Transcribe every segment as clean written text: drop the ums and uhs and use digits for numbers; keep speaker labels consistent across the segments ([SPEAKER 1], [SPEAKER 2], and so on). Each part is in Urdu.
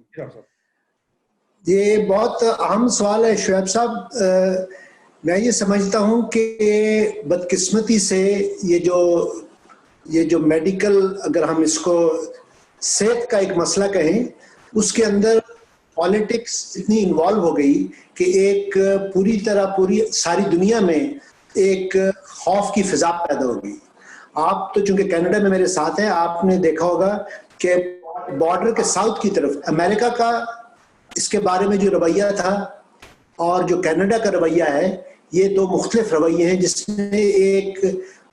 [SPEAKER 1] ڈاکٹر صاحب.
[SPEAKER 2] یہ بہت اہم سوال ہے شعیب صاحب. میں یہ سمجھتا ہوں کہ بدقسمتی سے یہ جو میڈیکل، اگر ہم اس کو صحت کا ایک مسئلہ کہیں، اس کے اندر پالیٹکس اتنی انوالو ہو گئی کہ ایک پوری ساری دنیا میں ایک خوف کی فضا پیدا ہو گئی. آپ تو چونکہ کینیڈا میں میرے ساتھ ہیں، آپ نے دیکھا ہوگا کہ بارڈر کے ساؤتھ کی طرف امریکہ کا اس کے بارے میں جو رویہ تھا اور جو کینیڈا کا رویہ ہے، یہ دو مختلف رویے ہیں جس نے ایک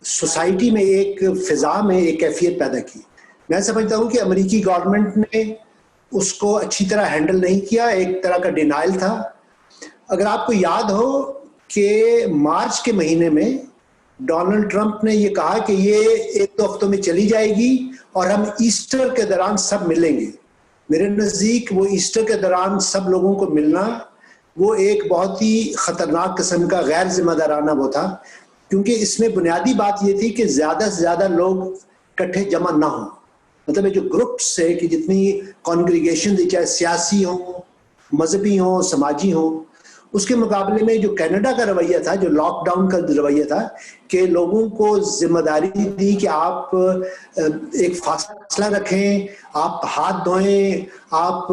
[SPEAKER 2] سوسائٹی میں، ایک فضا میں ایک کیفیت پیدا کی. میں سمجھتا ہوں کہ امریکی گورنمنٹ نے اس کو اچھی طرح ہینڈل نہیں کیا، ایک طرح کا ڈینائل تھا. اگر آپ کو یاد ہو کہ مارچ کے مہینے میں ڈونلڈ ٹرمپ نے یہ کہا کہ یہ 1-2 ہفتوں میں چلی جائے گی اور ہم ایسٹر کے دوران سب ملیں گے. میرے نزدیک وہ ایسٹر کے دوران سب لوگوں کو ملنا وہ ایک بہت ہی خطرناک قسم کا غیر ذمہ دارانہ وہ تھا، کیونکہ اس میں بنیادی بات یہ تھی کہ زیادہ سے زیادہ لوگ اکٹھے جمع نہ ہوں. مطلب یہ جو گروپس ہے کہ جتنی کانگریگیشن تھی، چاہے سیاسی ہوں، مذہبی ہوں، سماجی ہوں، اس کے مقابلے میں جو کینیڈا کا رویہ تھا، جو لاک ڈاؤن کا رویہ تھا، کہ لوگوں کو ذمہ داری دی کہ آپ ایک فاصلہ رکھیں، آپ ہاتھ دھوئیں، آپ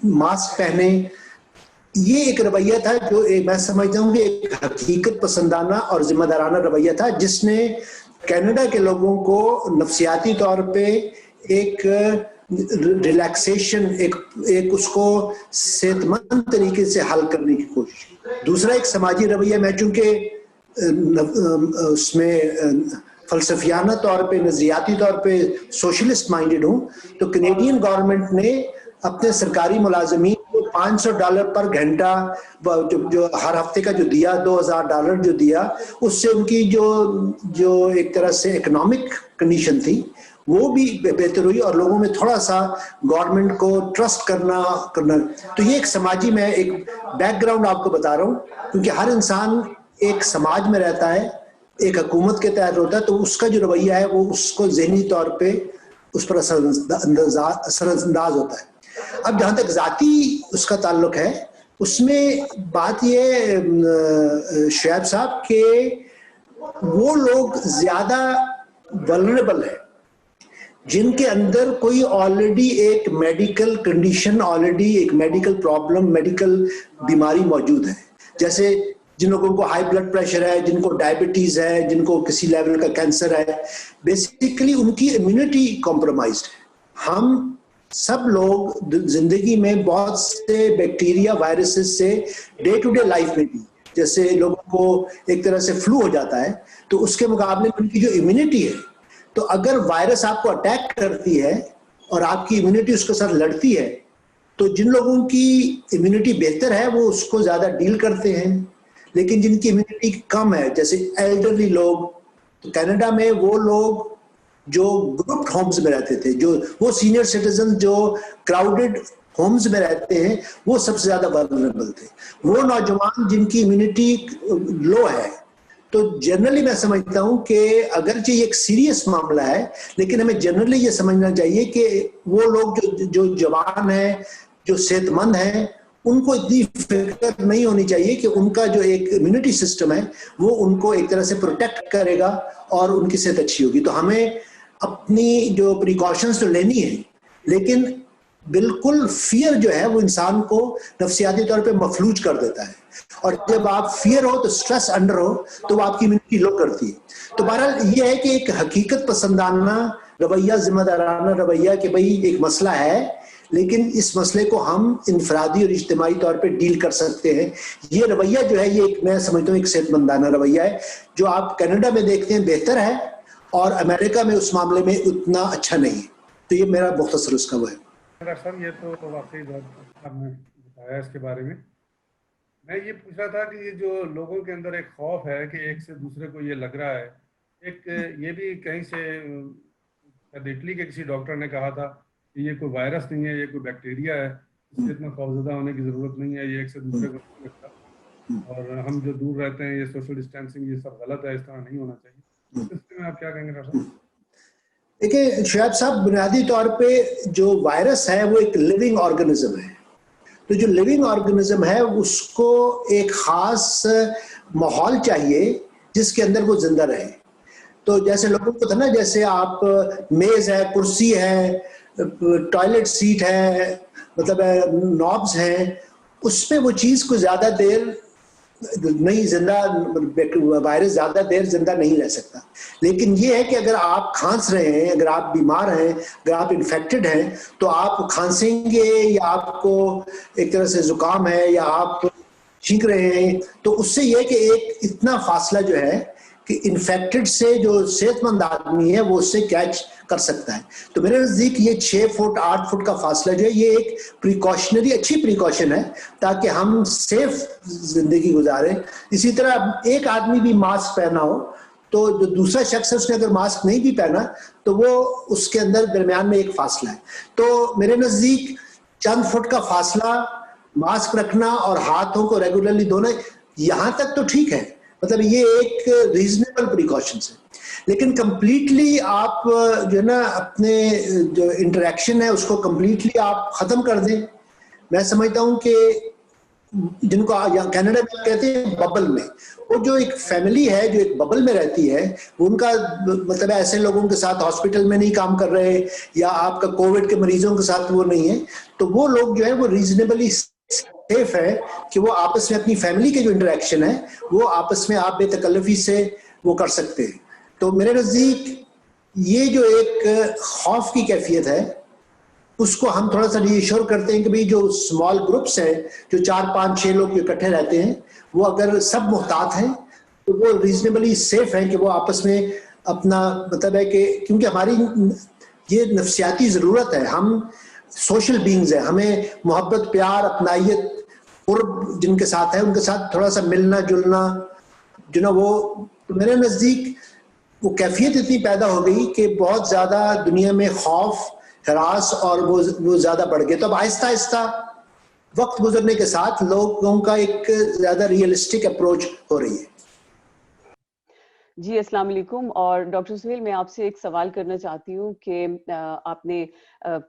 [SPEAKER 2] ماسک پہنیں. یہ ایک رویہ تھا جو میں سمجھتا ہوں کہ ایک حقیقت پسندانہ اور ذمہ دارانہ رویہ تھا، جس نے کینیڈا کے لوگوں کو نفسیاتی طور پہ ایک ریلیکسیشن، ایک اس کو صحت مند طریقے سے حل کرنے کی کوشش. دوسرا ایک سماجی رویہ، میں چونکہ اس میں فلسفیانہ طور پہ، نظریاتی طور پہ سوشلسٹ مائنڈڈ ہوں، تو کینیڈین گورنمنٹ نے اپنے سرکاری ملازمین کو $500 پر گھنٹہ جو ہر ہفتے کا جو دیا، $2000 جو دیا، اس سے ان کی جو ایک طرح سے اکنامک کنڈیشن تھی وہ بھی بہتر ہوئی، اور لوگوں میں تھوڑا سا گورنمنٹ کو ٹرسٹ کرنا. تو یہ ایک سماجی، میں ایک بیک گراؤنڈ آپ کو بتا رہا ہوں، کیونکہ ہر انسان ایک سماج میں رہتا ہے، ایک حکومت کے تحت ہوتا ہے، تو اس کا جو رویہ ہے وہ اس کو ذہنی طور پہ اس پر اثر انداز ہوتا ہے. اب جہاں تک ذاتی اس کا تعلق ہے، اس میں بات یہ شعیب صاحب کہ وہ لوگ زیادہ ولنریبل ہیں جن کے اندر کوئی آلریڈی ایک میڈیکل کنڈیشن، آلریڈی ایک میڈیکل پرابلم، میڈیکل بیماری موجود ہے. جیسے جن لوگوں کو ہائی بلڈ پریشر ہے، جن کو ڈائبٹیز ہے، جن کو کسی لیول کا کینسر ہے، بیسیکلی ان کی امیونٹی کمپرومائزڈ ہے. ہم سب لوگ زندگی میں بہت سے بیکٹیریا، وائرسز سے ڈے ٹو ڈے لائف میں بھی، جیسے لوگوں کو ایک طرح سے فلو ہو جاتا ہے، تو اس کے مقابلے میں ان کی جو امیونٹی ہے، تو اگر وائرس آپ کو اٹیک کرتی ہے اور آپ کی امیونٹی اس کے ساتھ لڑتی ہے، تو جن لوگوں کی امیونٹی بہتر ہے وہ اس کو زیادہ ڈیل کرتے ہیں. لیکن جن کی امیونٹی کم ہے، جیسے ایلڈرلی لوگ، تو کینیڈا میں وہ لوگ جو گروپ ہومز میں رہتے تھے، جو وہ سینئر سٹیزن جو کراؤڈڈ ہومز میں رہتے ہیں، وہ سب سے زیادہ ولنریبل تھے. وہ نوجوان جن کی امیونٹی لو ہے. تو جنرلی میں سمجھتا ہوں کہ اگرچہ یہ ایک سیریس معاملہ ہے، لیکن ہمیں جنرلی یہ سمجھنا چاہیے کہ وہ لوگ جو جوان ہیں، جو صحت مند ہیں، ان کو اتنی فکر نہیں ہونی چاہیے کہ ان کا جو ایک امیونٹی سسٹم ہے وہ ان کو ایک طرح سے پروٹیکٹ کرے گا اور ان کی صحت اچھی ہوگی. تو ہمیں اپنی جو پریکاشنز تو لینی ہے، لیکن بالکل فیئر جو ہے وہ انسان کو نفسیاتی طور پہ مفلوج کر دیتا ہے، اور جب آپ فیئر ہو تو سٹریس انڈر ہو تو وہ آپ کی امیونٹی لو کرتی ہے. تو بہرحال یہ ہے کہ ایک حقیقت پسندانہ رویہ، ذمہ دارانہ رویہ کہ بھئی ایک مسئلہ ہے، لیکن اس مسئلے کو ہم انفرادی اور اجتماعی طور پہ ڈیل کر سکتے ہیں. یہ رویہ جو ہے یہ ایک، میں سمجھتا ہوں ایک صحت مندانہ رویہ ہے، جو آپ کینیڈا میں دیکھتے ہیں بہتر ہے، اور امریکہ میں اس معاملے میں اتنا اچھا نہیں ہے. تو یہ میرا مختصر اس کا وہ ہے.
[SPEAKER 1] ڈاکٹر صاحب، یہ تو واقعی بہت اچھا آپ نے بتایا اس کے بارے میں. میں یہ پوچھ رہا تھا کہ یہ جو لوگوں کے اندر ایک خوف ہے کہ ایک سے دوسرے کو یہ لگ رہا ہے، ایک یہ بھی کہیں سے اٹلی کے کسی ڈاکٹر نے کہا تھا کہ یہ کوئی وائرس نہیں ہے، یہ کوئی بیکٹیریا ہے، اس سے اتنا خوفزدہ ہونے کی ضرورت نہیں ہے، یہ ایک سے دوسرے کو نہیں لگتا، اور ہم جو دور رہتے ہیں، یہ سوشل ڈسٹینسنگ، یہ سب غلط ہے، اس طرح نہیں ہونا چاہیے. اس میں آپ کیا کہیں گے ڈاکٹر صاحب؟
[SPEAKER 2] دیکھیں شعیب صاحب، بنیادی طور پہ جو وائرس ہے وہ ایک لیونگ آرگنزم ہے. تو جو لیونگ آرگنزم ہے اس کو ایک خاص ماحول چاہیے جس کے اندر وہ زندہ رہے. تو جیسے لوگوں کو تھا نا، جیسے آپ میز ہے، کرسی ہے، ٹوائلٹ سیٹ ہے، مطلب نابز ہیں، اس پہ وہ چیز کو زیادہ دیر نہیں زندہ، وائرس زیادہ دیر زندہ نہیں رہ سکتا. لیکن یہ ہے کہ اگر آپ کھانس رہے ہیں، اگر آپ بیمار ہیں، اگر آپ انفیکٹڈ ہیں، تو آپ کھانسیں گے یا آپ کو ایک طرح سے زکام ہے یا آپ چھینک رہے ہیں، تو اس سے یہ ہے کہ ایک اتنا فاصلہ جو ہے کہ انفیکٹڈ سے جو صحت مند آدمی ہے وہ اس سے کیچ کر سکتا ہے. تو میرے نزدیک یہ 6 فٹ 8 فٹ کا فاصلہ جو ہے یہ ایک پریکاشنری اچھی پریکاشن ہے تاکہ ہم سیف زندگی گزاریں. اسی طرح ایک آدمی بھی ماسک پہنا ہو تو جو دوسرا شخص ہے اس نے اگر ماسک نہیں بھی پہنا تو وہ اس کے اندر درمیان میں ایک فاصلہ ہے. تو میرے نزدیک چند فٹ کا فاصلہ، ماسک رکھنا اور ہاتھوں کو ریگولرلی دھونا، یہاں تک تو ٹھیک ہے، مطلب یہ ایک ریزنیبل پریکاشنز ہے. لیکن کمپلیٹلی آپ جو ہے نا اپنے جو انٹریکشن ہے اس کو کمپلیٹلی آپ ختم کر دیں. میں سمجھتا ہوں کہ جن کو کینیڈا میں کہتے ہیں ببل میں، وہ جو ایک فیملی ہے جو ایک ببل میں رہتی ہے، ان کا مطلب ایسے لوگوں کے ساتھ ہاسپٹل میں نہیں کام کر رہے یا آپ کا کووڈ کے مریضوں کے ساتھ وہ نہیں ہے، تو وہ لوگ جو ہے وہ ریزنیبلی سیف ہے کہ وہ آپس میں اپنی فیملی کے جو انٹریکشن ہے وہ آپس میں آپ بے تکلفی سے وہ کر سکتے ہیں. تو میرے نزدیک یہ جو ایک خوف کی کیفیت ہے اس کو ہم تھوڑا سا ری ایشور کرتے ہیں کہ بھئی جو اسمال گروپس ہیں، جو 4 5 6 لوگ اکٹھے رہتے ہیں، وہ اگر سب محتاط ہیں تو وہ ریزنیبلی سیف ہیں کہ وہ آپس میں اپنا مطلب ہے کہ کیونکہ ہماری یہ نفسیاتی ضرورت ہے، ہم سوشل بینگز ہیں، ہمیں محبت، پیار، اپنائیت، قرب جن کے ساتھ ہے ان کے ساتھ تھوڑا سا ملنا جلنا جو نا وہ میرے نزدیک وہ کیفیت اتنی پیدا ہو گئی کہ بہت زیادہ دنیا میں خوف، ہراس اور وہ زیادہ بڑھ گئے. تو اب آہستہ آہستہ وقت گزرنے کے ساتھ لوگوں کا ایک زیادہ ریئلسٹک اپروچ ہو رہی ہے.
[SPEAKER 3] جی السلام علیکم. اور ڈاکٹر سہیل، میں آپ سے ایک سوال کرنا چاہتی ہوں کہ آپ نے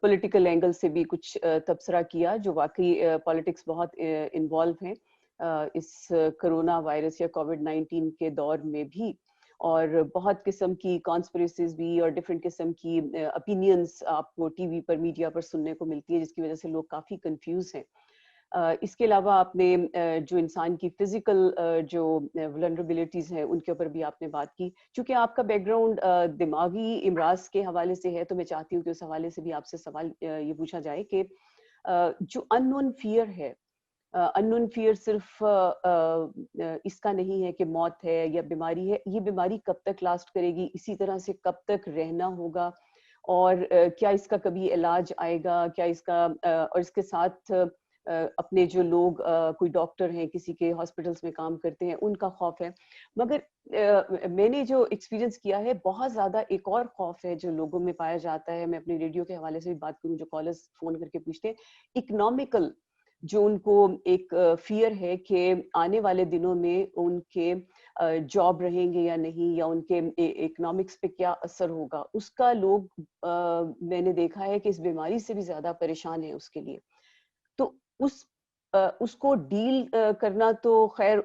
[SPEAKER 3] پولیٹیکل اینگل سے بھی کچھ تبصرہ کیا، جو واقعی پالیٹکس بہت انوالو ہیں اس کرونا وائرس یا کووڈ-19 کے دور میں بھی، اور بہت قسم کی کانسپریسیز بھی اور ڈفرینٹ قسم کی اپینینز آپ کو ٹی وی پر، میڈیا پر سننے کو ملتی ہے، جس کی وجہ سے لوگ کافی کنفیوز ہیں. اس کے علاوہ آپ نے جو انسان کی فزیکل جو ولنریبلٹیز ہیں ان کے اوپر بھی آپ نے بات کی. چونکہ آپ کا بیک گراؤنڈ دماغی امراض کے حوالے سے ہے تو میں چاہتی ہوں کہ اس حوالے سے بھی آپ سے سوال یہ پوچھا جائے کہ جو ان نون فیئر ہے، ان نون فیئر صرف اس کا نہیں ہے کہ موت ہے یا بیماری ہے، یہ بیماری کب تک لاسٹ کرے گی، اسی طرح سے کب تک رہنا ہوگا، اور کیا اس کا کبھی علاج آئے گا، کیا اس کا اور اس کے ساتھ اپنے جو لوگ کوئی ڈاکٹر ہیں، کسی کے ہاسپٹلس میں کام کرتے ہیں، ان کا خوف ہے. مگر میں نے جو ایکسپیرینس کیا ہے، بہت زیادہ ایک اور خوف ہے جو لوگوں میں پایا جاتا ہے. میں اپنی ریڈیو کے حوالے سے بھی بات کروں، جو کالرز فون کر کے پوچھتے ہیں، اکنامیکل جو ان کو ایک فیئر ہے کہ آنے والے دنوں میں ان کے جاب رہیں گے یا نہیں، یا ان کے اکنامکس پہ کیا اثر ہوگا، اس کا لوگ میں نے دیکھا ہے کہ اس بیماری سے بھی زیادہ پریشان ہیں اس کے لیے. تو اس کو ڈیل کرنا تو خیر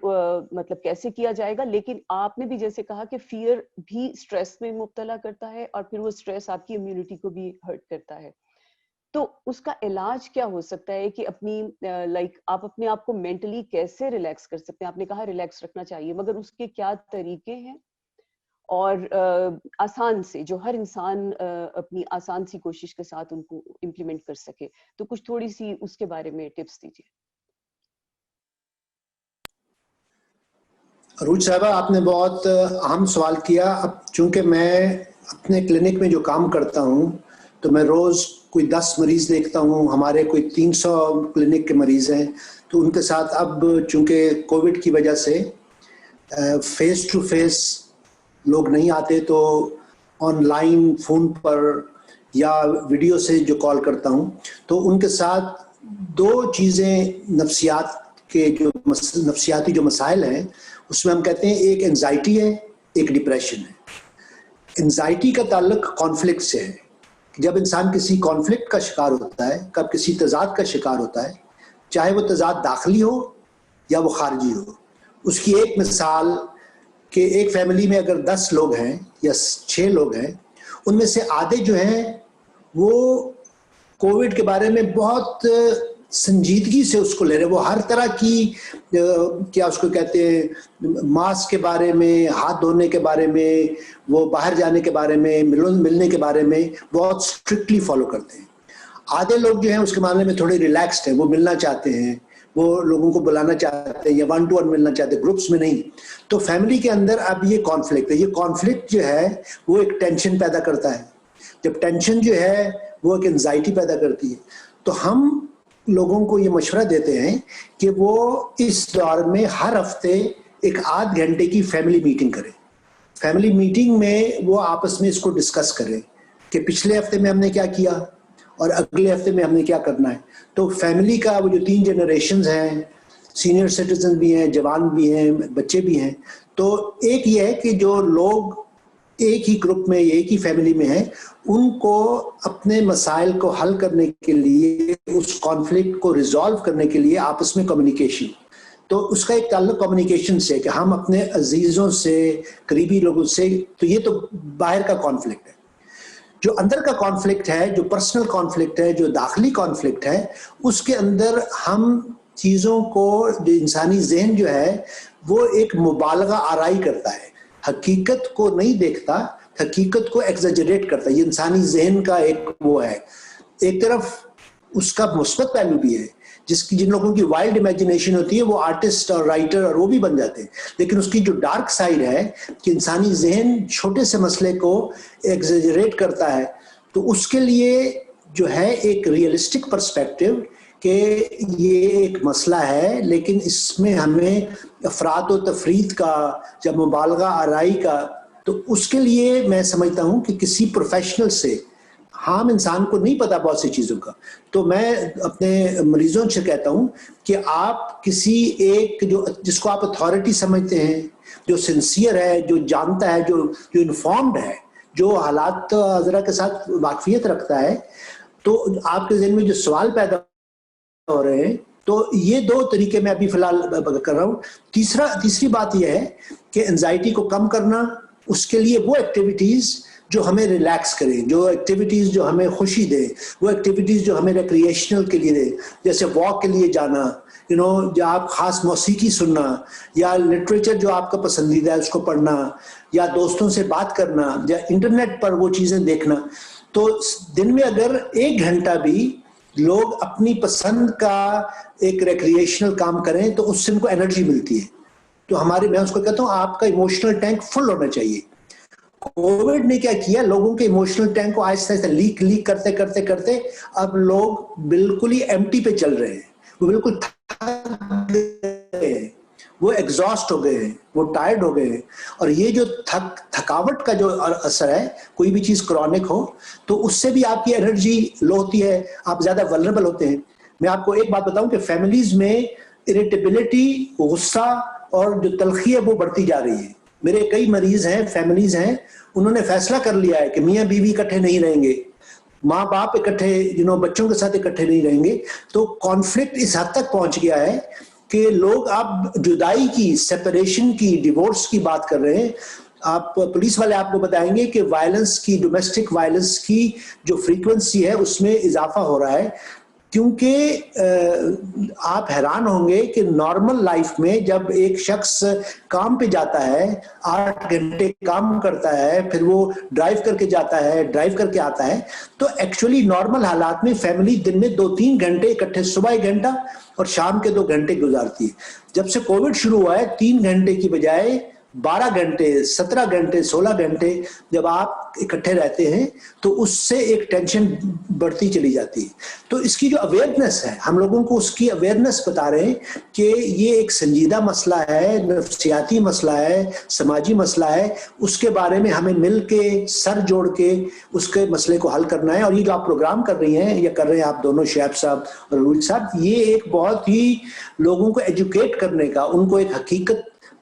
[SPEAKER 3] مطلب کیسے کیا جائے گا، لیکن آپ نے بھی جیسے کہا کہ فیئر بھی اسٹریس میں مبتلا کرتا ہے اور پھر وہ اسٹریس آپ کی امیونٹی کو بھی ہرٹ کرتا ہے. تو اس کا علاج کیا ہو سکتا ہے کہ اپنی آپ اپنے آپ کو مینٹلی کیسے ریلیکس کر سکتے ہیں؟ آپ نے کہا ریلیکس رکھنا چاہیے، مگر اس کے کیا طریقے ہیں، اور آسان سے جو ہر انسان اپنی آسان سی کوشش کے ساتھ ان کو امپلیمنٹ کر سکے؟ تو کچھ تھوڑی سی اس کے بارے میں ٹپس دیجیے.
[SPEAKER 2] عروج صاحبہ، آپ نے بہت اہم سوال کیا. اب چونکہ میں اپنے کلینک میں جو کام کرتا ہوں تو میں روز کوئی 10 مریض دیکھتا ہوں، ہمارے کوئی 300 کلینک کے مریض ہیں. تو ان کے ساتھ اب چونکہ کووڈ کی وجہ سے فیس ٹو فیس لوگ نہیں آتے، تو آن لائن فون پر یا ویڈیو سے جو کال کرتا ہوں، تو ان کے ساتھ 2 چیزیں نفسیاتی جو مسائل ہیں اس میں ہم کہتے ہیں ایک انزائٹی ہے، ایک ڈپریشن ہے. انزائٹی کا تعلق کانفلکٹ سے ہے. جب انسان کسی کانفلکٹ کا شکار ہوتا ہے, کب کسی تضاد کا شکار ہوتا ہے, چاہے وہ تضاد داخلی ہو یا وہ خارجی ہو. اس کی ایک مثال کہ ایک فیملی میں اگر 10 لوگ ہیں یا 6 لوگ ہیں, ان میں سے آدھے جو ہیں وہ کووڈ کے بارے میں بہت سنجیدگی سے اس کو لے رہے ہیں. وہ ہر طرح کی کیا اس کو کہتے ہیں, ماسک کے بارے میں, ہاتھ دھونے کے بارے میں, وہ باہر جانے کے بارے میں, ملنے کے بارے میں بہت اسٹرکٹلی فالو کرتے ہیں. آدھے لوگ جو ہیں اس کے معاملے میں تھوڑے ریلیکسڈ ہیں, وہ ملنا چاہتے ہیں, وہ لوگوں کو بلانا چاہتے ہیں یا 1 to 1 ملنا چاہتے ہیں, گروپس میں نہیں. تو فیملی کے اندر اب یہ کانفلکٹ ہے. یہ کانفلکٹ جو ہے وہ ایک ٹینشن پیدا کرتا ہے. جب ٹینشن جو ہے وہ ایک انزائٹی پیدا کرتی ہے. تو ہم لوگوں کو یہ مشورہ دیتے ہیں کہ وہ اس دور میں ہر ہفتے ایک آدھ گھنٹے کی فیملی میٹنگ کریں. فیملی میٹنگ میں وہ آپس میں اس کو ڈسکس کریں کہ پچھلے ہفتے میں ہم نے کیا کیا اور اگلے ہفتے میں ہم نے کیا کرنا ہے. تو فیملی کا وہ جو 3 جنریشنز ہیں, سینئر سٹیزن بھی ہیں, جوان بھی ہیں, بچے بھی ہیں. تو ایک یہ ہے کہ جو لوگ ایک ہی گروپ میں, ایک ہی فیملی میں ہیں, ان کو اپنے مسائل کو حل کرنے کے لیے, اس کانفلکٹ کو ریزالو کرنے کے لیے آپس میں کمیونیکیشن. تو اس کا ایک تعلق کمیونیکیشن سے کہ ہم اپنے عزیزوں سے, قریبی لوگوں سے, تو یہ تو باہر کا کانفلکٹ ہے. جو اندر کا کانفلکٹ ہے, جو پرسنل کانفلکٹ ہے, جو داخلی کانفلکٹ ہے, اس کے اندر ہم چیزوں کو, جو انسانی ذہن جو ہے وہ ایک مبالغہ آرائی کرتا ہے, حقیقت کو نہیں دیکھتا, حقیقت کو ایگزیجریٹ کرتا ہے. یہ انسانی ذہن کا ایک وہ ہے. ایک طرف اس کا مثبت پہلو بھی ہے, جن لوگوں کی وائلڈ امیجنیشن ہوتی ہے وہ آرٹسٹ اور رائٹر اور وہ بھی بن جاتے ہیں. لیکن اس کی جو ڈارک سائڈ ہے کہ انسانی ذہن چھوٹے سے مسئلے کو ایگزیجریٹ کرتا ہے. تو اس کے لیے جو ہے ایک ریئلسٹک پرسپیکٹو کہ یہ ایک مسئلہ ہے, لیکن اس میں ہمیں افراط و تفریط کا, جب مبالغہ آرائی کا, تو اس کے لیے میں سمجھتا ہوں کہ کسی پروفیشنل سے, عام انسان کو نہیں پتا بہت سی چیزوں کا. تو میں اپنے مریضوں سے کہتا ہوں کہ آپ کسی ایک جس کو آپ اتھارٹی سمجھتے ہیں, جو سنسیئر ہے, جو جانتا ہے, جو انفارمڈ ہے, جو حالات ذرا کے ساتھ واقفیت رکھتا ہے, تو آپ کے ذہن میں جو سوال پیدا ہو رہے ہیں, تو یہ 2 طریقے میں ابھی فی الحال کر رہا ہوں. تیسری بات یہ ہے کہ انزائٹی کو کم کرنا, اس کے لیے وہ ایکٹیویٹیز جو ہمیں ریلیکس کریں, جو ایکٹیویٹیز جو ہمیں خوشی دے, وہ ایکٹیویٹیز جو ہمیں ریکریشنل کے لیے دے, جیسے واک کے لیے جانا, جو آپ خاص موسیقی سننا, یا لٹریچر جو آپ کا پسندیدہ ہے اس کو پڑھنا, یا دوستوں سے بات کرنا, یا انٹرنیٹ پر وہ چیزیں دیکھنا. تو دن میں اگر 1 گھنٹہ بھی لوگ اپنی پسند کا ایک ریکریشنل کام کریں تو اس سے ان کو انرجی ملتی ہے. تو میں اس کو کہتا ہوں آپ کا ایموشنل ٹینک فل ہونا چاہیے. کووڈ نے کیا کیا, لوگوں کے ایموشنل ٹینک کو آہستہ آہستہ لیک کرتے کرتے کرتے اب لوگ بالکل ہی ایمٹی پہ چل رہے ہیں. وہ بالکل تھک گئے ہیں, وہ ایگزاسٹ ہو گئے ہیں, وہ ٹائرڈ ہو گئے ہیں. اور یہ جو تھکاوٹ کا جو اثر ہے, کوئی بھی چیز کرونک ہو تو اس سے بھی آپ کی انرجی لو ہوتی ہے, آپ زیادہ ولنریبل ہوتے ہیں. میں آپ کو ایک بات بتاؤں کہ فیملیز میں اریٹیبلٹی, غصہ اور جو تلخی ہے وہ بڑھتی جا رہی ہے. میرے کئی مریض ہیں, فیملیز ہیں, انہوں نے فیصلہ کر لیا ہے کہ میاں بیوی اکٹھے نہیں رہیں گے, ماں باپ اکٹھے بچوں کے ساتھ اکٹھے نہیں رہیں گے. تو کانفلکٹ اس حد تک پہنچ گیا ہے کہ لوگ اب جدائی کی, سیپریشن کی, ڈیورس کی بات کر رہے ہیں. آپ پولیس والے آپ کو بتائیں گے کہ وائلنس کی, ڈومیسٹک وائلنس کی جو فریکوینسی ہے اس میں اضافہ ہو رہا ہے. کیونکہ آپ حیران ہوں گے کہ نارمل لائف میں جب ایک شخص کام پہ جاتا ہے, 8 گھنٹے کام کرتا ہے, پھر وہ ڈرائیو کر کے جاتا ہے, ڈرائیو کر کے آتا ہے, تو ایکچولی نارمل حالات میں فیملی دن میں 2-3 گھنٹے اکٹھے, صبح 1 گھنٹہ اور شام کے 2 گھنٹے گزارتی ہے. جب سے کووڈ شروع ہوا ہے 3 گھنٹے کی بجائے 12 گھنٹے, 17 گھنٹے, 16 گھنٹے جب آپ اکٹھے رہتے ہیں تو اس سے ایک ٹینشن بڑھتی چلی جاتی ہے. تو اس کی جو اویئرنیس ہے, ہم لوگوں کو اس کی اویئرنیس بتا رہے ہیں کہ یہ ایک سنجیدہ مسئلہ ہے, نفسیاتی مسئلہ ہے, سماجی مسئلہ ہے. اس کے بارے میں ہمیں مل کے, سر جوڑ کے اس کے مسئلے کو حل کرنا ہے. اور یہ جو آپ پروگرام کر رہی ہیں, یا کر رہے ہیں آپ دونوں, شعیب صاحب اور روج صاحب, یہ ایک بہت ہی لوگوں کو ایجوکیٹ کرنے کا, ان کو ایک حقیقت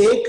[SPEAKER 2] 1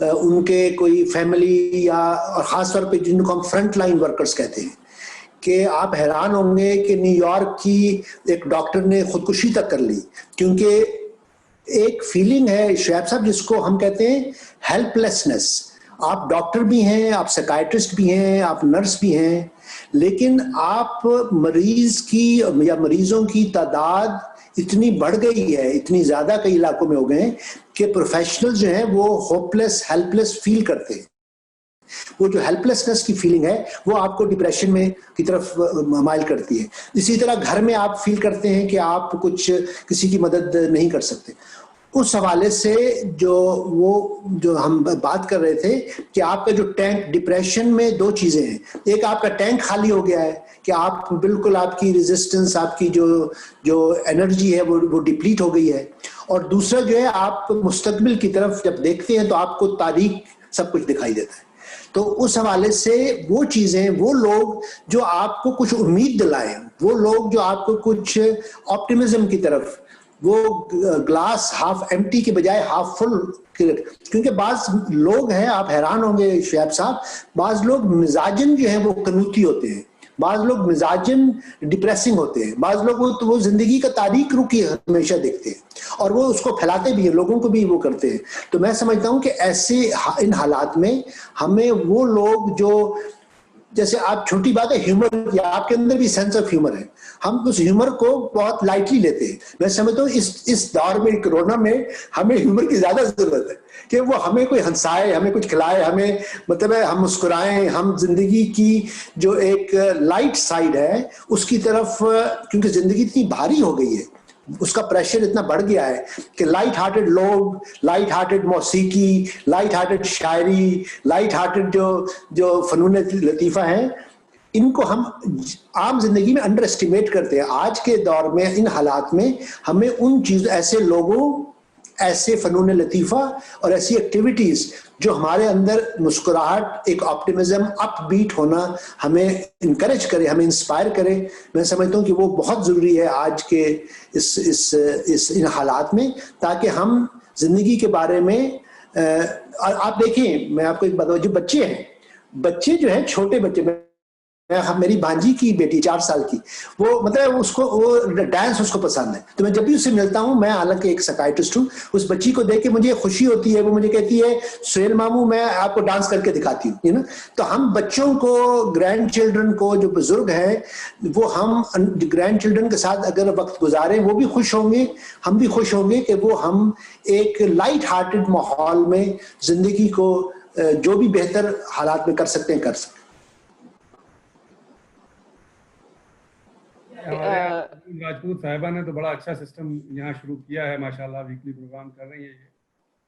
[SPEAKER 2] ان کے کوئی فیملی یا اور خاص طور پہ جن کو ہم فرنٹ لائن ورکرز کہتے ہیں کہ آپ حیران ہوں گے کہ نیو یارک کی ایک ڈاکٹر نے خودکشی تک کر لی کیونکہ ایک فیلنگ ہے شعیب صاحب جس کو ہم کہتے ہیں ہیلپ لیسنس. آپ ڈاکٹر بھی ہیں, آپ سائکائٹرسٹ بھی ہیں, آپ نرس بھی ہیں, لیکن آپ مریض کی یا مریضوں کی تعداد اتنی بڑھ گئی ہے, اتنی زیادہ کئی علاقوں میں ہو گئے ہیں کہ پروفیشنل جو ہیں وہ ہوپ لیس ہیلپ لیس فیل کرتے ہیں. وہ جو ہیلپ لیسنس کی فیلنگ ہے وہ آپ کو ڈپریشن میں کی طرف مائل کرتی ہے. اسی طرح گھر میں آپ فیل کرتے ہیں کہ آپ کچھ کسی کی مدد نہیں کر سکتے. اس حوالے سے جو ہم بات کر رہے تھے کہ آپ کا جو ٹینک, ڈپریشن میں دو چیزیں ہیں. ایک آپ کا ٹینک خالی ہو گیا ہے کہ آپ بالکل آپ کی ریزسٹنس, آپ کی جو انرجی ہے وہ ڈپلیٹ ہو گئی ہے, اور دوسرا جو ہے آپ مستقبل کی طرف جب دیکھتے ہیں تو آپ کو تاریک سب کچھ دکھائی دیتا ہے. تو اس حوالے سے وہ چیزیں, وہ لوگ جو آپ کو کچھ امید دلائیں, وہ لوگ جو آپ کو کچھ آپٹیمزم کی طرف, وہ گلاس ہاف ایمٹی کے بجائے ہاف فل, کیونکہ بعض لوگ ہیں, آپ حیران ہوں گے شعیب صاحب, بعض لوگ مزاجن جو ہیں وہ قنوتی ہوتے ہیں, بعض لوگ مزاجن ڈپریسنگ ہوتے ہیں, بعض لوگ وہ زندگی کا تاریک رخ ہمیشہ دیکھتے ہیں اور وہ اس کو پھیلاتے بھی ہیں, لوگوں کو بھی وہ کرتے ہیں. تو میں سمجھتا ہوں کہ ایسے ان حالات میں ہمیں وہ لوگ جو, جیسے آپ چھوٹی بات ہے ہیومر, یا آپ کے اندر بھی سینس آف ہیومر ہے, ہم اس ہیومر کو بہت لائٹلی لیتے ہیں. میں سمجھتا ہوں اس دور میں, کرونا میں, ہمیں ہیومر کی زیادہ ضرورت ہے کہ وہ ہمیں کوئی ہنسائے, ہمیں کچھ کھلائے, ہمیں مطلب ہے ہم مسکرائیں, ہم زندگی کی جو ایک لائٹ سائڈ ہے اس کی طرف, کیونکہ زندگی اتنی بھاری ہو گئی ہے, اس کا پریشر اتنا بڑھ گیا ہے کہ لائٹ ہارٹڈ لوگ, لائٹ ہارٹڈ موسیقی, لائٹ ہارٹڈ شاعری, لائٹ ہارٹڈ جو فنون لطیفہ ہیں, ان کو ہم عام زندگی میں انڈر اسٹیمیٹ کرتے ہیں. آج کے دور میں ان حالات میں ہمیں ان چیزوں, ایسے لوگوں, ایسے فنون لطیفہ اور ایسی ایکٹیویٹیز جو ہمارے اندر مسکراہٹ, ایک آپٹیمزم, اپ بیٹ ہونا ہمیں انکریج کرے, ہمیں انسپائر کرے, میں سمجھتا ہوں کہ وہ بہت ضروری ہے آج کے ان حالات میں, تاکہ ہم زندگی کے بارے میں, آپ دیکھیں میں آپ کو ایک بتاؤں, جو بچے ہیں, بچے جو ہیں چھوٹے بچے, میری بھانجی کی بیٹی 4 سال کی, وہ مطلب اس کو وہ ڈانس اس کو پسند ہے, تو میں جب بھی اس سے ملتا ہوں, میں حالانکہ ایک سائکائٹرسٹ ہوں, اس بچی کو دیکھ کے مجھے خوشی ہوتی ہے, وہ مجھے کہتی ہے سہیل ماموں میں آپ کو ڈانس کر کے دکھاتی ہوں, تو ہم بچوں کو, گرینڈ چلڈرن کو, جو بزرگ ہیں, وہ ہم گرینڈ چلڈرن کے ساتھ اگر وقت گزاریں, وہ بھی خوش ہوں گے, ہم بھی خوش ہوں گے کہ وہ ہم ایک لائٹ ہارٹڈ ماحول میں زندگی کو جو بھی بہتر حالات میں کر سکتے ہیں کر سکتے ہیں.
[SPEAKER 1] ہمارے یہاں راجپوت صاحبہ نے تو بڑا اچھا سسٹم یہاں شروع کیا ہے, ماشاءاللہ ویکلی پروگرام کر رہی ہیں یہ,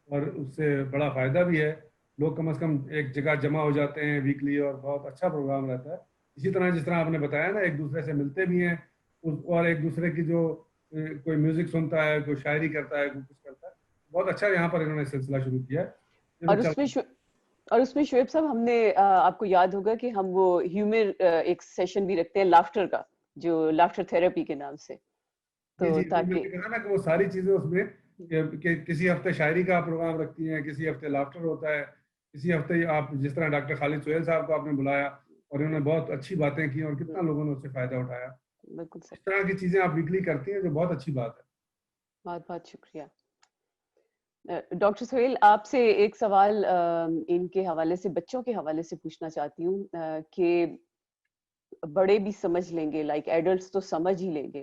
[SPEAKER 1] اور اس سے بڑا فائدہ بھی ہے. لوگ کم از کم ایک جگہ جمع ہو جاتے ہیں ویکلی, اور بہت اچھا پروگرام رہتا ہے. اسی طرح جس طرح آپ نے بتایا نا, ایک دوسرے سے ملتے بھی ہیں, اور ایک دوسرے کی جو کوئی میوزک سنتا ہے, کوئی شاعری کرتا ہے, کوئی کچھ کرتا ہے, بہت اچھا یہاں پر انہوں نے سلسلہ شروع کیا ہے.
[SPEAKER 3] اور اس میں شعیب صاحب ہم نے, آپ کو یاد ہوگا کہ ہم وہ ہیومر ایک سیشن بھی رکھتے ہیں لافٹر کا, جو لافٹر تھراپی کے نام سے, تو تاکہ
[SPEAKER 1] کہا نا کہ وہ ساری چیزیں اس میں, کہ کسی ہفتے شاعری کا پروگرام رکھتی ہیں, کسی ہفتے لافٹر ہوتا ہے, کسی ہفتے آپ جس طرح ڈاکٹر خالد سہیل صاحب کو آپ نے بلایا اور انہوں نے بہت اچھی باتیں کی, اور کتنا لوگوں نے اس سے فائدہ اٹھایا.
[SPEAKER 3] بالکل
[SPEAKER 1] اس طرح کی چیزیں آپ ویکلی کرتی ہیں, جو بہت اچھی بات ہے.
[SPEAKER 3] بہت بہت شکریہ. ڈاکٹر سہیل, آپ سے ایک سوال ان کے حوالے سے, بچوں کے حوالے سے پوچھنا چاہتی ہوں کہ بڑے بھی سمجھ لیں گے, لائک ایڈلٹس تو سمجھ ہی لیں گے,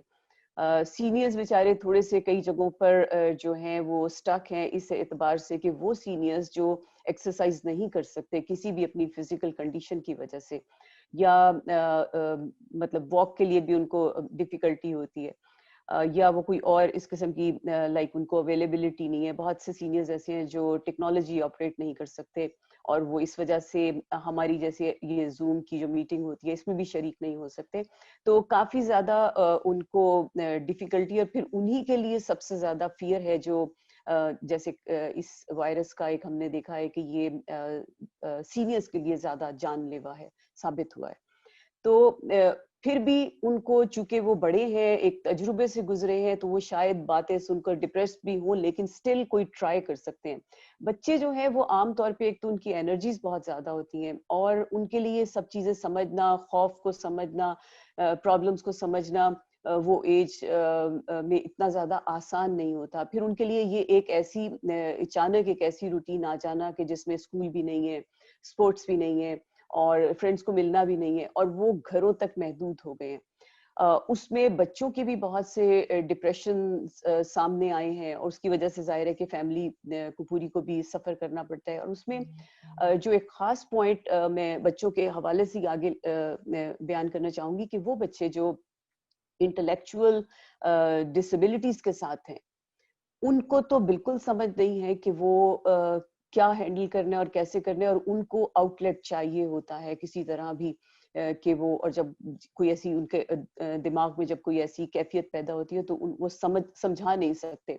[SPEAKER 3] سینئرز بیچارے تھوڑے سے کئی جگہوں پر جو ہیں وہ سٹک ہیں, اس اعتبار سے کہ وہ سینئرز جو ایکسرسائز نہیں کر سکتے کسی بھی اپنی فزیکل کنڈیشن کی وجہ سے, یا مطلب واک کے لیے بھی ان کو ڈیفیکلٹی ہوتی ہے, یا وہ کوئی اور اس قسم کی لائک ان کو اویلیبلٹی نہیں ہے. بہت سے سینئرز ایسے ہیں جو ٹیکنالوجی آپریٹ نہیں کر سکتے, اور وہ اس وجہ سے ہماری جیسے یہ زوم کی جو میٹنگ ہوتی ہے اس میں بھی شریک نہیں ہو سکتے. تو کافی زیادہ ان کو ڈیفیکلٹی, اور پھر انہی کے لیے سب سے زیادہ فیئر ہے جو جیسے اس وائرس کا ایک ہم نے دیکھا ہے کہ یہ سینئرز کے لیے زیادہ جان لیوا ہے, ثابت ہوا ہے. تو پھر بھی ان کو چونکہ وہ بڑے ہیں, ایک تجربے سے گزرے ہیں, تو وہ شاید باتیں سن کر ڈپریسڈ بھی ہوں, لیکن سٹل کوئی ٹرائی کر سکتے ہیں. بچے جو ہیں وہ عام طور پہ ایک تو ان کی انرجیز بہت زیادہ ہوتی ہیں, اور ان کے لیے سب چیزیں سمجھنا, خوف کو سمجھنا, پرابلمس کو سمجھنا وہ ایج میں اتنا زیادہ آسان نہیں ہوتا. پھر ان کے لیے یہ ایک ایسی اچانک ایک ایسی روٹین آ جانا کہ جس میں اسکول بھی نہیں ہے, اسپورٹس بھی نہیں ہے, اور فرینڈس کو ملنا بھی نہیں ہے, اور وہ گھروں تک محدود ہو گئے ہیں. اس میں بچوں کے بھی بہت سے ڈپریشن سامنے آئے ہیں, اور اس کی وجہ سے ظاہر ہے کہ فیملی کو پوری کو بھی سفر کرنا پڑتا ہے. اور اس میں جو ایک خاص پوائنٹ میں بچوں کے حوالے سے آگے بیان کرنا چاہوں گی کہ وہ بچے جو انٹلیکچوئل ڈسیبلٹیز کے ساتھ ہیں, ان کو تو بالکل سمجھ نہیں ہے کہ وہ کیا ہینڈل کرنا ہے اور کیسے کرنا ہے, اور ان کو آؤٹ لیٹ چاہیے ہوتا ہے کسی طرح بھی کہ وہ, اور جب کوئی ایسی ان کے دماغ میں جب کوئی ایسی کیفیت پیدا ہوتی ہے تو وہ سمجھا نہیں سکتے.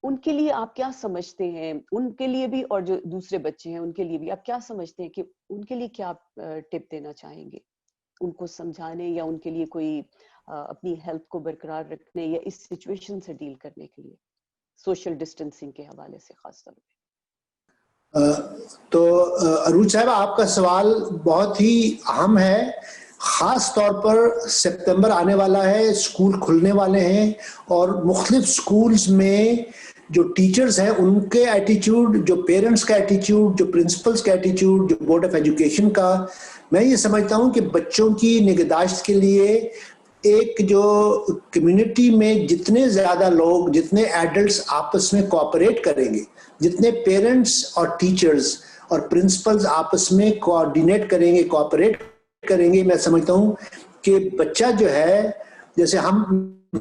[SPEAKER 3] ان کے لیے آپ کیا سمجھتے ہیں, ان کے لیے بھی اور جو دوسرے بچے ہیں ان کے لیے بھی آپ کیا سمجھتے ہیں کہ ان کے لیے کیا آپ ٹپ دینا چاہیں گے, ان کو سمجھانے یا ان کے لیے کوئی اپنی ہیلتھ کو برقرار رکھنے یا اس سچویشن سے ڈیل کرنے کے لیے, سوشل ڈسٹینسنگ کے حوالے سے خاص طور پہ؟
[SPEAKER 2] تو عروج صاحب آپ کا سوال بہت ہی اہم ہے, خاص طور پر سپتمبر آنے والا ہے, اسکول کھلنے والے ہیں, اور مختلف اسکولز میں جو ٹیچرز ہیں ان کے ایٹیچیوڈ, جو پیرنٹس کا ایٹیچیوڈ, جو پرنسپلز کا ایٹیچیوڈ, جو بورڈ آف ایجوکیشن کا, میں یہ سمجھتا ہوں کہ بچوں کی نگہداشت کے لیے ایک جو کمیونٹی میں جتنے زیادہ لوگ, جتنے ایڈلٹس آپس میں کوآپریٹ کریں گے, جتنے پیرنٹس اور ٹیچرز اور پرنسپلز آپس میں کوآرڈینیٹ کریں گے, کوآپریٹ کریں گے, میں سمجھتا ہوں کہ بچہ جو ہے, جیسے ہم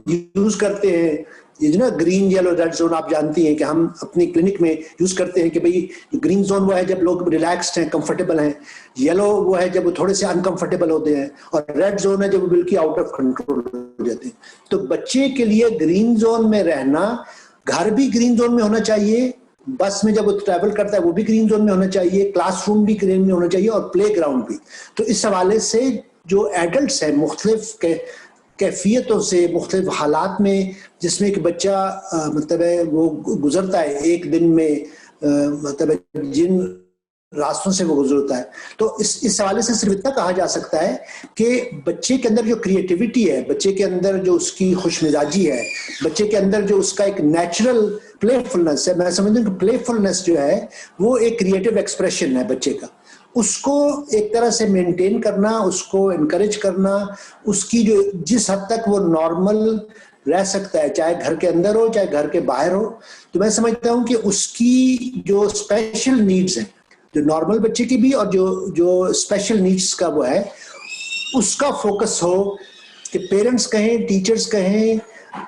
[SPEAKER 2] یوز کرتے ہیں یہ جو نا گرین یلو ریڈ زون, آپ جانتی ہیں کہ ہم اپنی کلینک میں یوز کرتے ہیں کہ بھئی گرین زون وہ ہے جب لوگ ریلیکسڈ ہیں, کمفرٹیبل ہیں, یلو وہ ہے جب وہ تھوڑے سے انکمفرٹیبل ہوتے ہیں, اور ریڈ زون ہے جب وہ بالکل آؤٹ آف کنٹرول ہو جاتے ہیں. تو بچے کے لیے گرین زون میں رہنا, گھر بھی گرین زون میں ہونا چاہیے, بس میں جب وہ ٹریول کرتا ہے وہ بھی گرین زون میں ہونا چاہیے, کلاس روم بھی گرین میں ہونا چاہیے, اور پلے گراؤنڈ بھی. تو اس حوالے سے جو ایڈلٹس ہیں مختلف کیفیتوں سے, مختلف حالات میں جس میں ایک بچہ مطلب ہے وہ گزرتا ہے ایک دن میں, مطلب جن راستوں سے وہ گزرتا ہے, تو اس حوالے سے صرف اتنا کہا جا سکتا ہے کہ بچے کے اندر جو کریٹیوٹی ہے, بچے کے اندر جو اس کی خوش مزاجی ہے, بچے کے اندر جو اس کا ایک نیچرل پلے فلنس ہے, میں سمجھتا ہوں کہ پلے فلنس جو ہے وہ ایک کریٹیو ایکسپریشن ہے بچے کا, اس کو ایک طرح سے مینٹین کرنا, اس کو انکریج کرنا, اس کی جو جس حد تک وہ نارمل رہ سکتا ہے, چاہے گھر کے اندر ہو چاہے گھر کے باہر ہو, تو میں سمجھتا ہوں کہ اس کی جو اسپیشل نیڈز ہیں, جو نارمل بچے کی بھی اور جو اسپیشل نیڈز کا وہ ہے, اس کا فوکس ہو کہ پیرنٹس کہیں, ٹیچرز کہیں,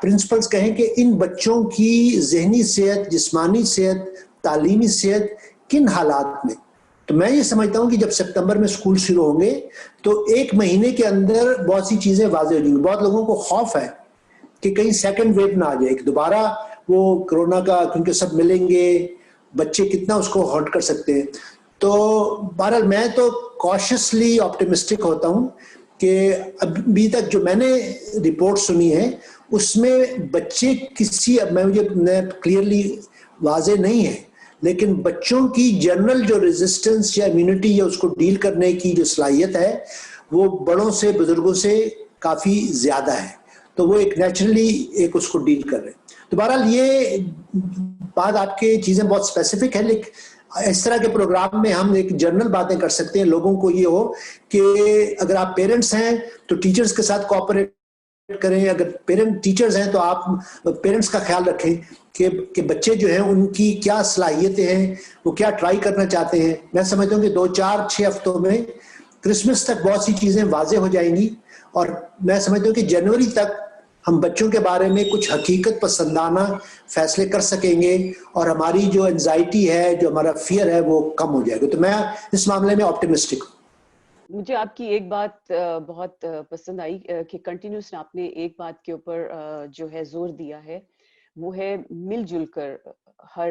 [SPEAKER 2] پرنسپلز کہیں کہ ان بچوں کی ذہنی صحت, جسمانی صحت, تعلیمی صحت کن حالات میں. تو میں یہ سمجھتا ہوں کہ جب سپتمبر میں اسکول شروع ہوں گے تو ایک مہینے کے اندر بہت سی چیزیں واضح ہو جائیں گی. بہت لوگوں کو خوف ہے کہ کہیں سیکنڈ ویو نہ آ جائے, کہ دوبارہ وہ کرونا کا, کیونکہ سب ملیں گے, بچے کتنا اس کو ہرٹ کر سکتے ہیں. تو بہرحال میں تو کاشسلی آپٹیمسٹک ہوتا ہوں کہ ابھی تک جو میں نے رپورٹ سنی ہے اس میں بچے کسی, مجھے کلیئرلی واضح نہیں ہے, لیکن بچوں کی جنرل جو ریزسٹنس یا امیونٹی یا اس کو ڈیل کرنے کی جو صلاحیت ہے وہ بڑوں سے, بزرگوں سے کافی زیادہ ہے, تو وہ ایک نیچرلی ایک اس کو ڈیل کر رہے ہیں. تو بہرحال یہ بات آپ کے چیزیں بہت اسپیسیفک ہے, لیکن اس طرح کے پروگرام میں ہم ایک جنرل باتیں کر سکتے ہیں. لوگوں کو یہ ہو کہ اگر آپ پیرنٹس ہیں تو ٹیچرز کے ساتھ کوآپریٹ کریں, اگر پیرنٹ ٹیچرز ہیں تو آپ پیرنٹس کا خیال رکھیں کہ بچے جو ہیں ان کی کیا صلاحیتیں ہیں, وہ کیا ٹرائی کرنا چاہتے ہیں. میں سمجھتا ہوں کہ 2-4-6 ہفتوں میں کرسمس تک بہت سی چیزیں واضح ہو جائیں گی, اور میں سمجھتا ہوں کہ جنوری تک ہم بچوں کے بارے میں کچھ حقیقت پسندانہ فیصلے کر سکیں گے, اور ہماری جو انزائٹی ہے, جو ہمارا فیئر ہے وہ کم ہو جائے گا. تو میں اس معاملے میں آپٹیمسٹک ہوں.
[SPEAKER 3] مجھے آپ کی ایک بات بہت پسند آئی کہ کنٹینیوس آپ نے ایک بات کے اوپر جو ہے زور دیا ہے, وہ ہے مل جل کر ہر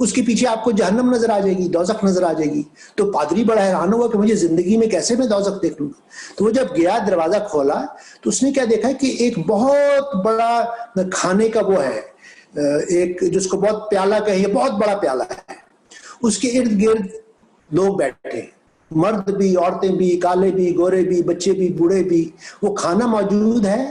[SPEAKER 2] اس کے پیچھے آپ کو جہنم نظر آ جائے گی, دوزخ نظر آ جائے گی. تو پادری بڑا حیران ہوا کہ مجھے زندگی میں کیسے میں دوزخ دیکھ لوں گا. تو وہ جب گیا, دروازہ کھولا, تو اس نے کیا دیکھا کہ ایک بہت بڑا کھانے کا وہ ہے, ایک جس کو بہت پیالہ کہیے, بہت بڑا پیالہ ہے. اس کے ارد گرد لوگ بیٹھے, مرد بھی, عورتیں بھی, کالے بھی, گورے بھی, بچے بھی, بوڑھے بھی. وہ کھانا موجود ہے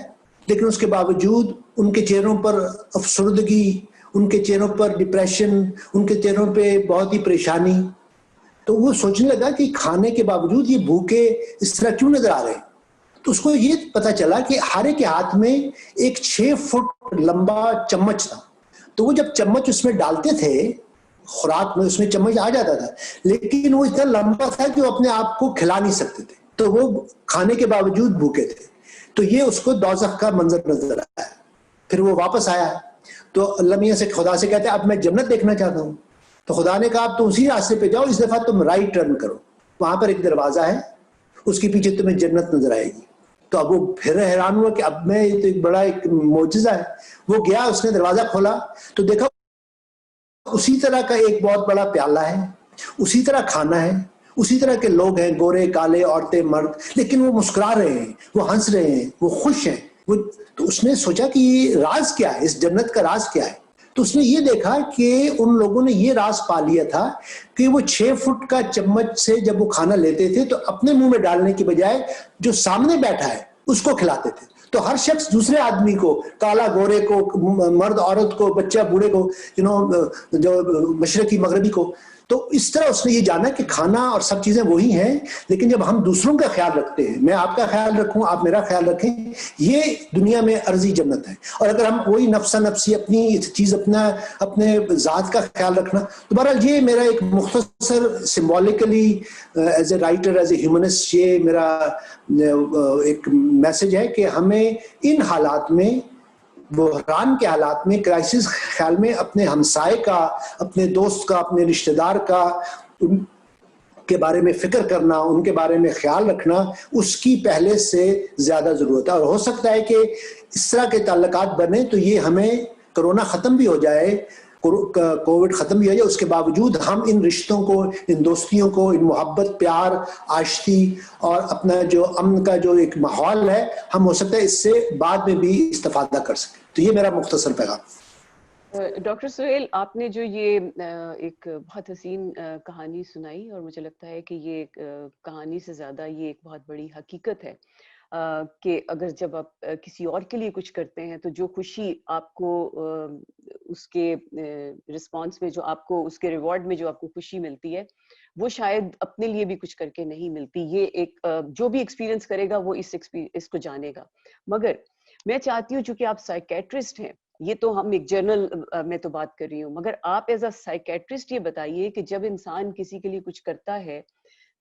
[SPEAKER 2] لیکن اس کے باوجود ان کے چہروں پر افسردگی, ان کے چہروں پر ڈپریشن, ان کے چہروں پہ بہت ہی پریشانی. تو وہ سوچنے لگا کہ کھانے کے باوجود یہ بھوکے اس طرح کیوں نظر آ رہے ہیں. تو اس کو یہ پتا چلا کہ ہر ایک کے ہاتھ میں ایک 6 فٹ لمبا چمچ تھا. تو وہ جب چمچ اس میں ڈالتے تھے, خوراک میں اس میں چمچ آ جاتا تھا, لیکن وہ اتنا لمبا تھا کہ وہ اپنے آپ کو کھلا نہیں سکتے تھے. تو وہ کھانے کے باوجود بھوکے تھے. تو یہ اس کو دوزخ کا منظر نظر آیا. پھر وہ واپس آیا تو اللہ میاں سے, خدا سے کہتے ہیں اب میں جنت دیکھنا چاہتا ہوں. تو خدا نے کہا اب تم اسی راستے پہ جاؤ, اس دفعہ تم رائٹ ٹرن کرو, وہاں پر ایک دروازہ ہے, اس کے پیچھے تمہیں جنت نظر آئے گی. تو اب وہ پھر حیران ہوا کہ اب میں, یہ تو ایک بڑا ایک معجزہ ہے. وہ گیا, اس نے دروازہ کھولا تو دیکھا اسی طرح کا ایک بہت بڑا پیالہ ہے, اسی طرح کھانا ہے, اسی طرح کے لوگ ہیں, گورے, کالے, عورتیں, مرد, لیکن وہ مسکرا رہے ہیں, وہ ہنس رہے ہیں, وہ خوش ہیں. تو اس نے سوچا کہ یہ راز کیا ہے, اس جنت کا راز کیا ہے. تو اس نے یہ دیکھا کہ ان لوگوں نے یہ راز پا لیا تھا کہ وہ 6 فٹ کا چمچ سے جب وہ کھانا لیتے تھے تو اپنے منہ میں ڈالنے کی بجائے جو سامنے بیٹھا ہے اس کو کھلاتے تھے. تو ہر شخص دوسرے آدمی کو, کالا گورے کو, مرد عورت کو, بچہ بوڑھے کو, جو مشرقی مغربی کو. تو اس طرح اس نے یہ جانا کہ کھانا اور سب چیزیں وہی ہیں, لیکن جب ہم دوسروں کا خیال رکھتے ہیں, میں آپ کا خیال رکھوں, آپ میرا خیال رکھیں, یہ دنیا میں عرضی جنت ہے. اور اگر ہم وہی نفسا نفسی اپنی چیز, اپنے ذات کا خیال رکھنا, تو بہرحال یہ میرا ایک مختصر symbolically as a writer, as a humanist, یہ میرا ایک میسج ہے کہ ہمیں ان حالات میں, بحران کے حالات میں, کرائسس خیال میں اپنے ہمسائے کا, اپنے دوست کا, اپنے رشتہ دار کا, ان کے بارے میں فکر کرنا, ان کے بارے میں خیال رکھنا, اس کی پہلے سے زیادہ ضرورت ہے. اور ہو سکتا ہے کہ اس طرح کے تعلقات بنے تو یہ ہمیں کرونا ختم بھی ہو جائے, کووڈ ختم بھی ہو جائے, اس کے باوجود ہم ان رشتوں کو, ان دوستیوں کو, ان محبت, پیار, آشتی اور اپنا جو امن کا جو ایک ماحول ہے, ہم ہو سکتا ہے اس سے بعد میں بھی استفادہ کر سکیں. تو یہ میرا مختصر پیغام.
[SPEAKER 3] ڈاکٹر سہیل, آپ نے جو یہ ایک بہت حسین کہانی سنائی, اور مجھے لگتا ہے کہ یہ کہانی سے زیادہ یہ ایک بہت بڑی حقیقت ہے کہ اگر جب آپ کسی اور کے لیے کچھ کرتے ہیں تو جو خوشی آپ کو اس کے رسپانس میں, جو آپ کو اس کے ریوارڈ میں جو آپ کو خوشی ملتی ہے, وہ شاید اپنے لیے بھی کچھ کر کے نہیں ملتی. یہ ایک جو بھی ایکسپیرینس کرے گا وہ اس کو جانے گا. مگر میں چاہتی ہوں, چونکہ آپ سائیکیٹرسٹ ہیں, یہ تو ہم ایک جرنل میں تو بات کر رہی ہوں, مگر آپ ایز اے سائیکیٹرسٹ یہ بتائیے کہ جب انسان کسی کے لیے کچھ کرتا ہے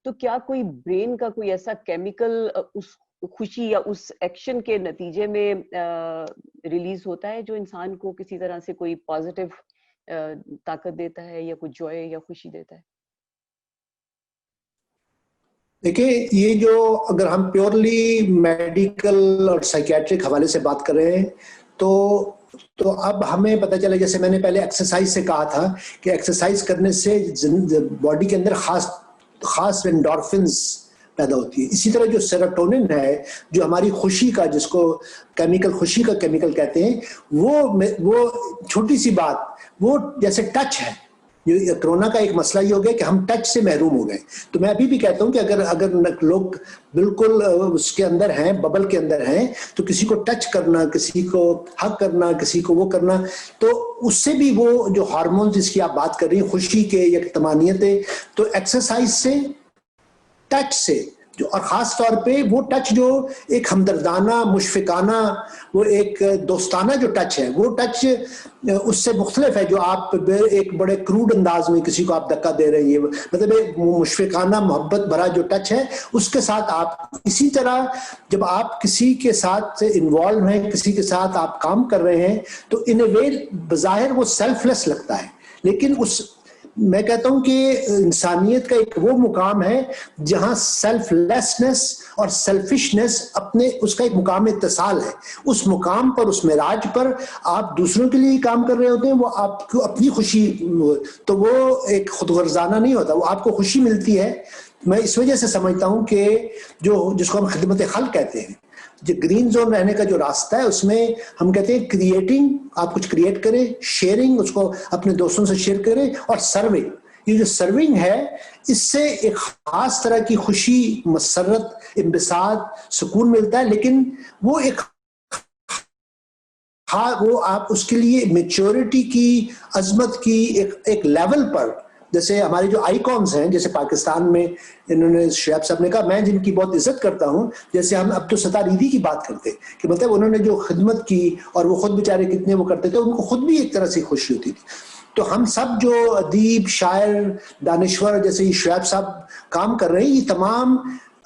[SPEAKER 3] تو کیا کوئی برین کا کوئی ایسا کیمیکل اس خوشی یا اس ایکشن کے نتیجے میں ریلیز ہوتا ہے جو انسان کو کسی طرح سے کوئی پازیٹیو طاقت دیتا ہے یا کوئی جوائے یا خوشی دیتا ہے؟
[SPEAKER 2] دیکھیں, یہ جو اگر ہم پیورلی میڈیکل اور سائیکیٹرک حوالے سے بات کر رہے ہیں تو اب ہمیں پتہ چلا, جیسے میں نے پہلے ایکسرسائز سے کہا تھا کہ ایکسرسائز کرنے سے باڈی کے اندر خاص انڈورفنز پیدا ہوتی ہے. اسی طرح جو سیروٹونن ہے, جو ہماری خوشی کا, جس کو کیمیکل, خوشی کا کیمیکل کہتے ہیں, وہ چھوٹی سی بات, وہ جیسے ٹچ ہے. کرونا کا ایک مسئلہ یہ ہو گیا کہ ہم ٹچ سے محروم ہو گئے. تو میں ابھی بھی کہتا ہوں کہ اگر لوگ بالکل اس کے اندر ہیں, ببل کے اندر ہیں, تو کسی کو ٹچ کرنا, کسی کو ہگ کرنا, کسی کو وہ کرنا, تو اس سے بھی وہ جو ہارمونز جس کی آپ بات کر رہی ہیں, خوشی کے یا طمانینتیں, تو ایکسرسائز سے, ٹچ سے, جو اور خاص طور پہ وہ ٹچ جو ایک ہمدردانہ, مشفقانہ, وہ ایک دوستانہ جو ٹچ ہے, وہ ٹچ اس سے مختلف ہے جو آپ ایک بڑے کروڈ انداز میں کسی کو آپ دھکا دے رہے ہیں. مطلب ایک مشفقانہ, محبت بھرا جو ٹچ ہے, اس کے ساتھ آپ اسی طرح جب آپ کسی کے ساتھ انوالو ہیں, کسی کے ساتھ آپ کام کر رہے ہیں, تو ان اے وے بظاہر وہ سیلف لیس لگتا ہے, لیکن اس میں کہتا ہوں کہ انسانیت کا ایک وہ مقام ہے جہاں سیلف لیسنس اور سیلفشنس اپنے اس کا ایک مقام اتصال ہے. اس مقام پر, اس معراج پر آپ دوسروں کے لیے کام کر رہے ہوتے ہیں, وہ آپ کو اپنی خوشی, تو وہ ایک خود غرضانہ نہیں ہوتا, وہ آپ کو خوشی ملتی ہے. میں اس وجہ سے سمجھتا ہوں کہ جس کو ہم خدمت خلق کہتے ہیں, جو گرین زون رہنے کا جو راستہ ہے, اس میں ہم کہتے ہیں کریٹنگ, آپ کچھ کریٹ کریں, شیئرنگ, اس کو اپنے دوستوں سے شیئر کریں, اور سرونگ. یہ جو سرونگ ہے, اس سے ایک خاص طرح کی خوشی, مسرت, انبساط, سکون ملتا ہے. لیکن وہ ایک وہ آپ اس کے لیے میچورٹی کی, عظمت کی ایک لیول پر, جیسے ہمارے جو آئیکونز ہیں, جیسے پاکستان میں انہوں نے, شعیب صاحب نے کہا, میں جن کی بہت عزت کرتا ہوں, جیسے ہم عبدالستار ایدھی کی بات کرتے کہ مطلب انہوں نے جو خدمت کی, اور وہ خود بیچارے کتنے وہ کرتے تھے, ان کو خود بھی ایک طرح سے خوشی ہوتی تھی. تو ہم سب جو ادیب, شاعر, دانشور جیسے یہ شعیب صاحب کام کر رہے ہیں, یہ تمام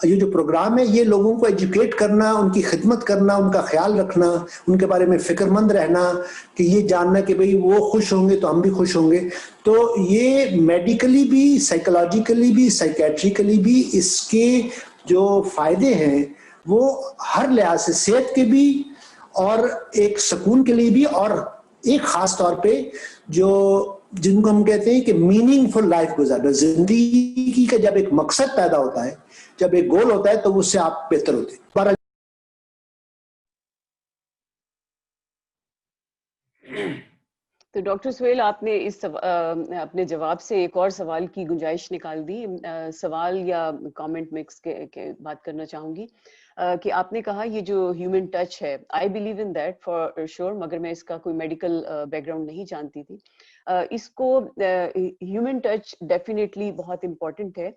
[SPEAKER 2] یہ جو پروگرام ہے, یہ لوگوں کو ایجوکیٹ کرنا, ان کی خدمت کرنا, ان کا خیال رکھنا, ان کے بارے میں فکر مند رہنا, کہ یہ جاننا کہ بھئی وہ خوش ہوں گے تو ہم بھی خوش ہوں گے. تو یہ میڈیکلی بھی, سائیکولوجیکلی بھی, سائیکیٹریکلی بھی اس کے جو فائدے ہیں وہ ہر لحاظ سے, صحت کے بھی اور ایک سکون کے لیے بھی, اور ایک خاص طور پہ جن کو ہم کہتے ہیں کہ میننگ فل لائف گزارنا, زندگی کا جب ایک مقصد پیدا ہوتا ہے, جب ایک گول ہوتا ہے, تو اس سے آپ بہتر ہوتے ہیں.
[SPEAKER 3] تو ڈاکٹر سہیل, آپ نے اپنے جواب سے ایک اور سوال کی گنجائش نکال دی. سوال یا کامنٹ مکس کے بات کرنا چاہوں گی کہ آپ نے کہا یہ جو ہیومن ٹچ ہے, I believe in that for sure, مگر میں اس کا کوئی میڈیکل بیک گراؤنڈ نہیں جانتی تھی. اس کو ہیومن ٹچ ڈیفینیٹلی بہت امپورٹنٹ ہے,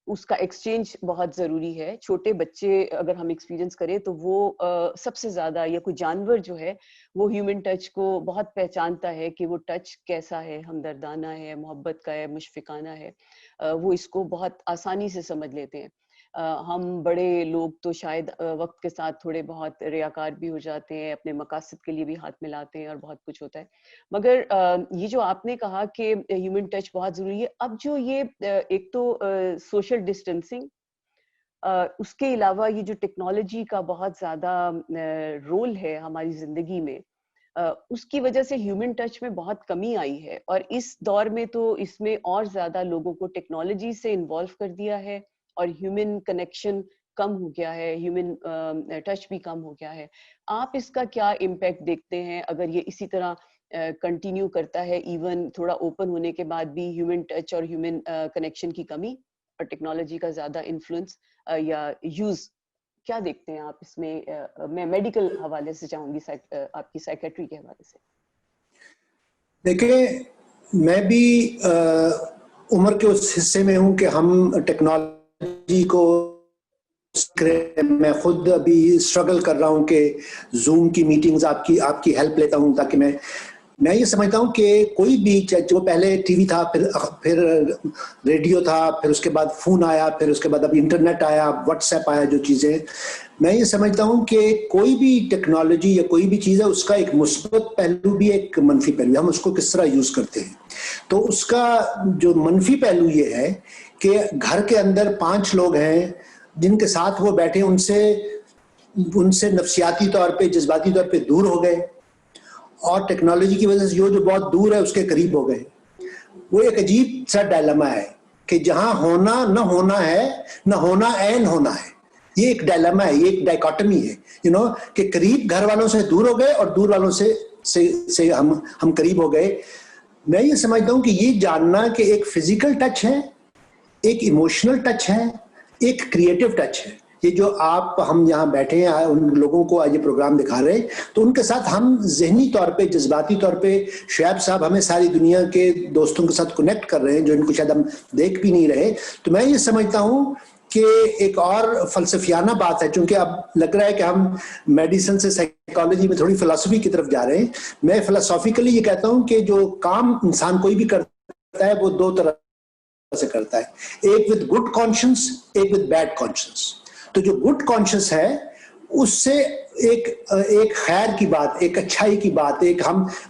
[SPEAKER 3] اس کا ایکسچینج بہت ضروری ہے. چھوٹے بچے اگر ہم ایکسپیرینس کریں تو وہ سب سے زیادہ, یا کوئی جانور جو ہے وہ ہیومن ٹچ کو بہت پہچانتا ہے کہ وہ ٹچ کیسا ہے, ہمدردانہ ہے, محبت کا ہے, مشفقانہ ہے. وہ اس کو بہت آسانی سے سمجھ لیتے ہیں. ہم بڑے لوگ تو شاید وقت کے ساتھ تھوڑے بہت ریاکار بھی ہو جاتے ہیں, اپنے مقاصد کے لیے بھی ہاتھ ملاتے ہیں اور بہت کچھ ہوتا ہے. مگر یہ جو آپ نے کہا کہ ہیومن ٹچ بہت ضروری ہے, اب جو یہ ایک تو سوشل ڈسٹینسنگ, اس کے علاوہ یہ جو ٹیکنالوجی کا بہت زیادہ رول ہے ہماری زندگی میں, اس کی وجہ سے ہیومن ٹچ میں بہت کمی آئی ہے. اور اس دور میں تو اس میں اور زیادہ لوگوں کو ٹیکنالوجی سے انوالو کر دیا ہے, اور ہیومن کنیکشن کم ہو گیا ہے, ہیومن ٹچ بھی کم ہو گیا ہے. آپ اس کا کیا امپیکٹ دیکھتے ہیں اگر یہ اسی طرح کنٹینیو کرتا ہے, ایون تھوڑا اوپن ہونے کے بعد بھی ہیومن ٹچ اور ہیومن کنیکشن کی کمی اور ٹیکنالوجی کا زیادہ انفلوئنس یا یوز, کیا دیکھتے ہیں آپ اس میں؟ میں میڈیکل حوالے سے چاہوں گی, آپ کی سائیکیٹری کے حوالے سے.
[SPEAKER 2] دیکھیں, میں بھی عمر کے اس حصے میں ہوں کہ ہم ٹیکنالوجی کو, میں خود ابھی اسٹرگل کر رہا ہوں کہ زوم کی میٹنگز آپ کی ہیلپ لیتا ہوں, تاکہ میں یہ سمجھتا ہوں کہ کوئی بھی, جو پہلے ٹی وی تھا, پھر ریڈیو تھا, پھر اس کے بعد فون آیا, پھر اس کے بعد اب انٹرنیٹ آیا, واٹس ایپ آیا, جو چیزیں, میں یہ سمجھتا ہوں کہ کوئی بھی ٹیکنالوجی یا کوئی بھی چیز ہے, اس کا ایک مثبت پہلو بھی ہے, ایک منفی پہلو ہے. ہم اس کو کس طرح یوز کرتے ہیں. تو اس کا جو منفی پہلو یہ ہے کہ گھر کے اندر 5 لوگ ہیں جن کے ساتھ وہ بیٹھے, ان سے نفسیاتی طور پہ, جذباتی طور پہ دور ہو گئے, اور ٹیکنالوجی کی وجہ سے جو بہت دور ہے اس کے قریب ہو گئے. وہ ایک عجیب سا ڈائلما ہے کہ جہاں ہونا نہ ہونا ہے, نہ ہونا عین ہونا ہے. یہ ایک ڈائلما ہے, یہ ایک ڈائکاٹمی ہے, کہ قریب گھر والوں سے دور ہو گئے اور دور والوں سے ہم قریب ہو گئے. میں یہ سمجھتا ہوں کہ یہ جاننا کہ ایک فزیکل ٹچ ہے, ایک ایموشنل ٹچ ہے, ایک کریٹو ٹچ ہے. یہ جو ہم یہاں بیٹھے ہیں, ان لوگوں کو آج یہ پروگرام دکھا رہے ہیں, تو ان کے ساتھ ہم ذہنی طور پہ, جذباتی طور پہ, شعیب صاحب ہمیں ساری دنیا کے دوستوں کے ساتھ کنیکٹ کر رہے ہیں جو ان کو شاید ہم دیکھ بھی نہیں رہے. تو میں یہ سمجھتا ہوں کہ ایک اور فلسفیانہ بات ہے, چونکہ اب لگ رہا ہے کہ ہم میڈیسن سے سائیکالوجی میں تھوڑی فلسفی کی طرف جا رہے ہیں. میں فلسافیکلی یہ کہتا ہوں کہ جو کام انسان کوئی بھی کرتا ہے وہ 2 طرح سے کرتا ہے, ایک وتھ گڈ کانشنس, ایک وتھ بیڈ کانشنس. تو جو گڈ کانشنس ہے اس سے ایک خیر کی بات، ایک اچھائی کی بات،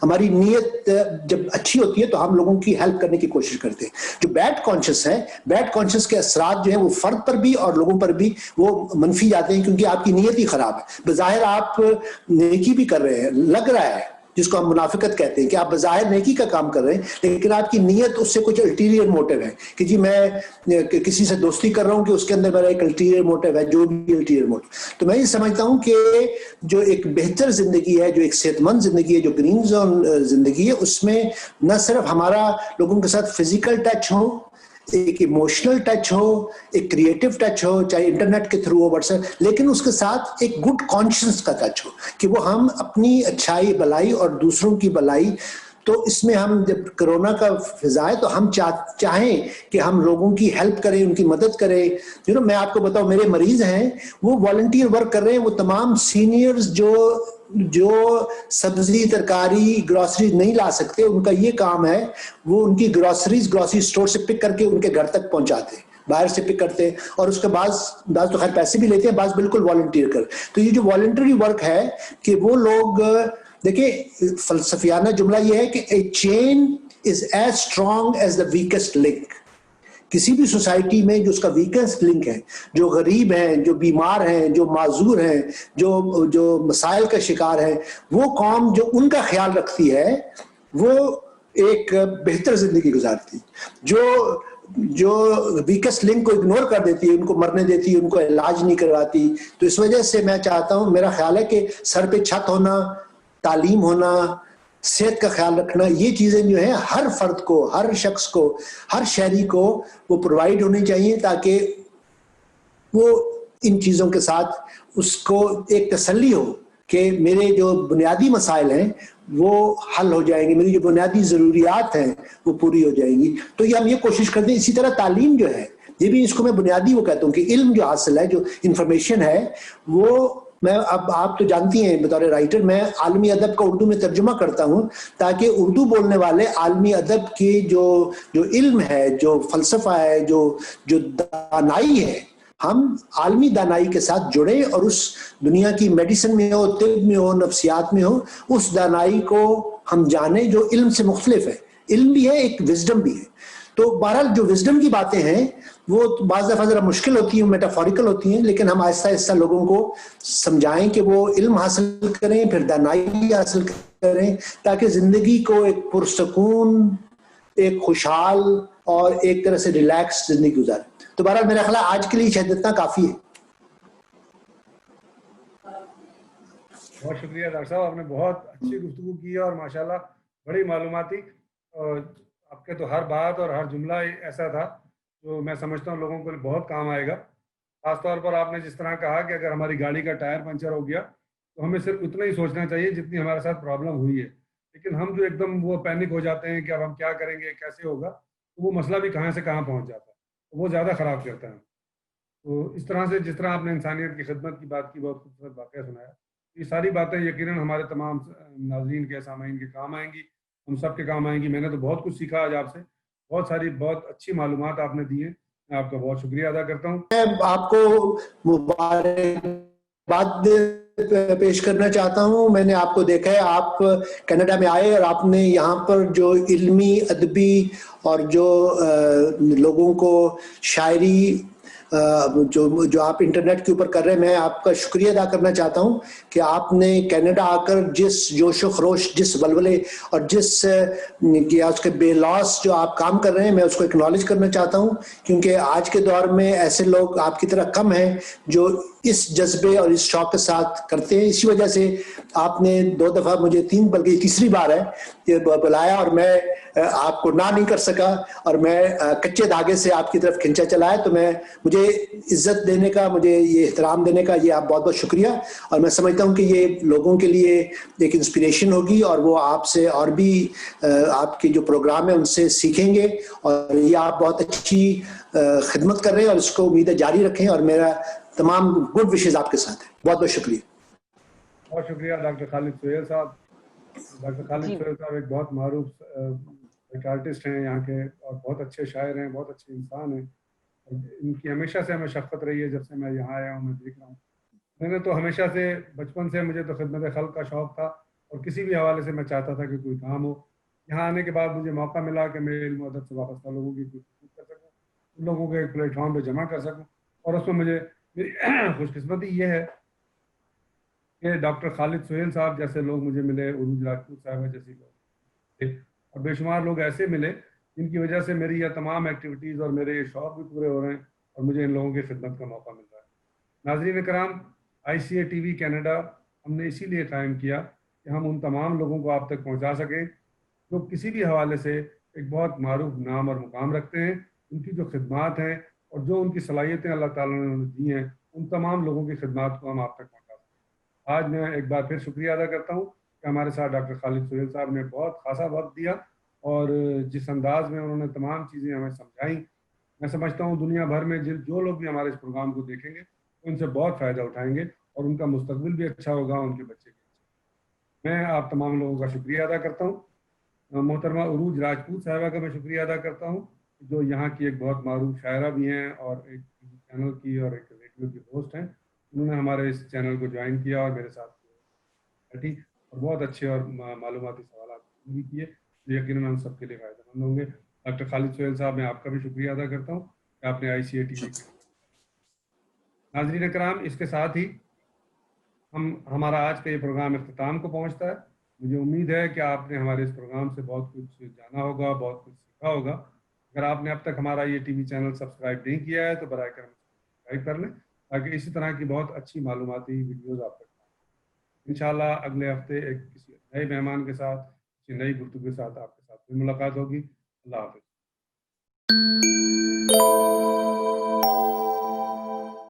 [SPEAKER 2] ہماری نیت جب اچھی ہوتی ہے تو ہم لوگوں کی ہیلپ کرنے کی کوشش کرتے ہیں. جو بیڈ کانشس ہے، بیڈ کانشس کے اثرات جو ہیں وہ فرد پر بھی اور لوگوں پر بھی وہ منفی جاتے ہیں، کیونکہ آپ کی نیت ہی خراب ہے. بظاہر آپ نیکی بھی کر رہے ہیں، لگ رہا ہے، جس کو ہم منافقت کہتے ہیں کہ آپ بظاہر نیکی کا کام کر رہے ہیں، لیکن آپ کی نیت اس سے کچھ الٹیریئر موٹو ہے کہ جی میں کسی سے دوستی کر رہا ہوں کہ اس کے اندر میرا ایک الٹیریئر موٹو ہے، جو بھی الٹیریئر موٹو. تو میں یہ سمجھتا ہوں کہ جو ایک بہتر زندگی ہے، جو ایک صحت مند زندگی ہے، جو گرین زون زندگی ہے، اس میں نہ صرف ہمارا لوگوں کے ساتھ فزیکل ٹچ ہو، ایک ایموشنل ٹچ ہو، ایک کریٹو ٹچ ہو، چاہے انٹرنیٹ کے تھرو ہو، واٹس ایپ، لیکن اس کے ساتھ ایک گڈ کانشنس کا ٹچ ہو کہ وہ ہم اپنی اچھائی بھلائی اور دوسروں کی بھلائی. تو اس میں ہم جب کرونا کا فضا ہے تو ہم چاہیں کہ ہم لوگوں کی ہیلپ کریں، ان کی مدد کریں. میں آپ کو بتاؤں، میرے مریض ہیں، وہ والنٹیئر ورک کر رہے ہیں. وہ تمام سینئرز جو سبزی ترکاری گروسری نہیں لا سکتے، ان کا یہ کام ہے، وہ ان کی گروسری اسٹور سے پک کر کے ان کے گھر تک پہنچاتے ہیں، باہر سے پک کرتے ہیں، اور اس کے بعض تو خیر پیسے بھی لیتے ہیں، بعض بالکل والنٹیئر کر. تو یہ جو والنٹری ورک ہے کہ وہ لوگ دیکھیں، فلسفیانہ جملہ یہ ہے کہ a chain is as strong as the weakest link. کسی بھی سوسائٹی میں جو اس کا ویکسٹ لنک ہے، جو غریب ہیں، جو بیمار ہیں، جو معذور ہیں، جو مسائل کا شکار ہیں، وہ قوم جو ان کا خیال رکھتی ہے وہ ایک بہتر زندگی گزارتی. جو ویکسٹ لنک کو اگنور کر دیتی ہے، ان کو مرنے دیتی ہے، ان کو علاج نہیں کرواتی. تو اس وجہ سے میں چاہتا ہوں، میرا خیال ہے کہ سر پہ چھت ہونا، تعلیم ہونا، صحت کا خیال رکھنا، یہ چیزیں جو ہیں ہر فرد کو، ہر شخص کو، ہر شہری کو وہ پرووائڈ ہونی چاہیے، تاکہ وہ ان چیزوں کے ساتھ اس کو ایک تسلی ہو کہ میرے جو بنیادی مسائل ہیں وہ حل ہو جائیں گے، میری جو بنیادی ضروریات ہیں وہ پوری ہو جائیں گی. تو یہ ہم یہ کوشش کرتے ہیں. اسی طرح تعلیم جو ہے، یہ بھی اس کو میں بنیادی وہ کہتا ہوں کہ علم جو حاصل ہے، جو انفارمیشن ہے، وہ میں اب آپ تو جانتی ہیں بطور رائٹر میں عالمی ادب کا اردو میں ترجمہ کرتا ہوں، تاکہ اردو بولنے والے عالمی ادب کی جو علم ہے، جو فلسفہ ہے، جو دانائی ہے، ہم عالمی دانائی کے ساتھ جڑے اور اس دنیا کی میڈیسن میں ہو، طب میں ہو، نفسیات میں ہو، اس دانائی کو ہم جانیں جو علم سے مختلف ہے. علم بھی ہے، ایک وزڈم بھی ہے. تو بہرحال جو وزڈم کی باتیں ہیں وہ بعض دفعہ ذرا مشکل ہوتی ہیں، میٹافوریکل ہوتی ہیں، لیکن ہم آہستہ آہستہ لوگوں کو سمجھائیں کہ وہ علم حاصل کریں، پھر دانائی حاصل کریں، تاکہ زندگی کو ایک پرسکون، ایک خوشحال اور ایک طرح سے ریلیکس زندگی گزاریں. تو بہرحال میرا خیال ہے آج کے لیے شاید اتنا کافی ہے.
[SPEAKER 1] بہت شکریہ ڈاکٹر صاحب، آپ نے بہت اچھی گفتگو کی ہے اور ماشاءاللہ بڑی معلوماتی. اور آپ کے تو ہر بات اور ہر جملہ ایسا تھا جو میں سمجھتا ہوں لوگوں کو بہت کام آئے گا. خاص طور پر آپ نے جس طرح کہا کہ اگر ہماری گاڑی کا ٹائر پنچر ہو گیا تو ہمیں صرف اتنا ہی سوچنا چاہیے جتنی ہمارے ساتھ پرابلم ہوئی ہے. لیکن ہم جو ایک دم وہ پینک ہو جاتے ہیں کہ اب ہم کیا کریں گے، کیسے ہوگا، تو وہ مسئلہ بھی کہاں سے کہاں پہنچ جاتا ہے، وہ زیادہ خراب کرتا ہے. تو اس طرح سے جس طرح آپ نے انسانیت کی خدمت کی بات کی، بہت خوبصورت واقعہ سنایا. یہ ساری باتیں یقیناً ہمارے تمام ناظرین کے، سامعین کے کام آئیں گی، ہم سب کے کام آئیں گی. میں نے تو بہت کچھ سیکھا آج آپ سے، بہت ساری بہت اچھی معلومات آپ نے دی ہیں. میں آپ کا بہت شکریہ ادا کرتا ہوں.
[SPEAKER 2] میں آپ کو مبارکباد پیش کرنا چاہتا ہوں. میں نے آپ کو دیکھا ہے، آپ کینیڈا میں آئے اور آپ نے یہاں پر جو علمی، ادبی اور جو لوگوں کو شاعری جو آپ انٹرنیٹ کے اوپر کر رہے ہیں، میں آپ کا شکریہ ادا کرنا چاہتا ہوں کہ آپ نے کینیڈا آ کر جس جوش و خروش، جس ولولے اور جس اس کے بے لاس جو آپ کام کر رہے ہیں، میں اس کو اکنالج کرنا چاہتا ہوں، کیونکہ آج کے دور میں ایسے لوگ آپ کی طرح کم ہیں جو اس جذبے اور اس شوق کے ساتھ کرتے ہیں. اسی وجہ سے آپ نے 2 دفعہ مجھے 3 بلکہ تیسری بار ہے یہ بلایا اور میں آپ کو نہ نہیں کر سکا اور میں کچے دھاگے سے آپ کی طرف کھینچا چلا ہے. تو مجھے عزت دینے کا، مجھے یہ احترام دینے کا یہ آپ بہت بہت شکریہ. اور میں سمجھتا ہوں کہ یہ لوگوں کے لیے ایک انسپریشن ہوگی اور وہ آپ سے اور بھی آپ کے جو پروگرام ہیں ان سے سیکھیں گے. اور یہ آپ بہت اچھی خدمت کر رہے ہیں اور اس کو امید ہے جاری رکھیں. اور میرا تمام گڈ وشز آپ کے ساتھ ہیں. بہت بہت شکریہ.
[SPEAKER 1] بہت شکریہ ڈاکٹر خالد سہیل صاحب. ڈاکٹر خالد
[SPEAKER 3] جی
[SPEAKER 1] سہیل صاحب ایک بہت معروف ایک آرٹسٹ ہیں یہاں کے، اور بہت اچھے شاعر ہیں، بہت اچھے انسان ہیں. ان کی ہمیشہ سے ہمیں شفقت رہی ہے. جب سے میں یہاں آیا ہوں میں دیکھ رہا ہوں میں نے تو ہمیشہ سے بچپن سے مجھے تو خدمت خلق کا شوق تھا اور کسی بھی حوالے سے میں چاہتا تھا کہ کوئی کام ہو. یہاں آنے کے بعد مجھے موقع ملا کہ میں علم و ادب سے وابستہ لوگوں کی کوئی خدمت کر سکوں, ان لوگوں کو ایک پلیٹ فارم پہ جمع کر سکوں. اور اس میں مجھے میری خوش قسمتی یہ ہے کہ ڈاکٹر خالد سہیل صاحب جیسے لوگ مجھے ملے, عروج راجپوت صاحبہ جیسی لوگ تھے, اور بے شمار لوگ ایسے ملے جن کی وجہ سے میری یہ تمام ایکٹیویٹیز اور میرے یہ شوق بھی پورے ہو رہے ہیں اور مجھے ان لوگوں کی خدمت کا موقع مل رہا ہے. ناظرین کرام, ICA TV کینیڈا ہم نے اسی لیے قائم کیا کہ ہم ان تمام لوگوں کو آپ تک پہنچا سکیں جو کسی بھی حوالے سے ایک بہت معروف نام اور مقام رکھتے ہیں. ان کی جو خدمات ہیں اور جو ان کی صلاحیتیں اللہ تعالیٰ نے انہیں دی ہیں, ان تمام لوگوں کی خدمات کو ہم آپ تک پہنچا سکیں. آج میں ایک بار پھر شکریہ ادا کرتا ہوں کہ ہمارے ساتھ ڈاکٹر خالد سہیل صاحب نے بہت خاصا وقت دیا اور جس انداز میں انہوں نے تمام چیزیں ہمیں سمجھائیں, میں سمجھتا ہوں دنیا بھر میں جو لوگ بھی ہمارے اس پروگرام کو دیکھیں گے ان سے بہت فائدہ اٹھائیں گے اور ان کا مستقبل بھی اچھا ہوگا, ان کے بچے بھی اچھا. میں آپ تمام لوگوں کا شکریہ ادا کرتا ہوں. محترمہ عروج راجپوت صاحبہ کا میں شکریہ ادا کرتا ہوں جو یہاں کی ایک بہت معروف شاعرہ بھی ہیں اور ایک چینل کی اور ایک ریڈیو کی ہوسٹ ہیں. انہوں نے ہمارے اس چینل کو جوائن کیا اور میرے ساتھ بیٹھی اور بہت اچھے اور معلوماتی سوالات بھی کیے جو یقیناً ہم سب کے لیے فائدہ مند ہوں گے. ڈاکٹر خالد سہیل صاحب, میں آپ کا بھی شکریہ ادا کرتا ہوں کہ آپ نے ICA TV. ناظرین کرام, اس کے ساتھ ہی ہمارا آج کا یہ پروگرام اختتام کو پہنچتا ہے. مجھے امید ہے کہ آپ نے ہمارے اس پروگرام سے بہت کچھ جانا ہوگا, بہت کچھ سیکھا ہوگا. اگر آپ نے اب تک ہمارا یہ TV چینل سبسکرائب نہیں کیا ہے تو برائے کرم سبسکرائب کر لیں تاکہ اسی طرح کی بہت اچھی معلوماتی ویڈیوز آپ تک پہنچیں. انشاءاللہ اگلے ہفتے ایک کسی نئے مہمان کے ساتھ, کسی نئی گفتگو کے ساتھ آپ کے ساتھ پھر ملاقات ہوگی. اللہ حافظ.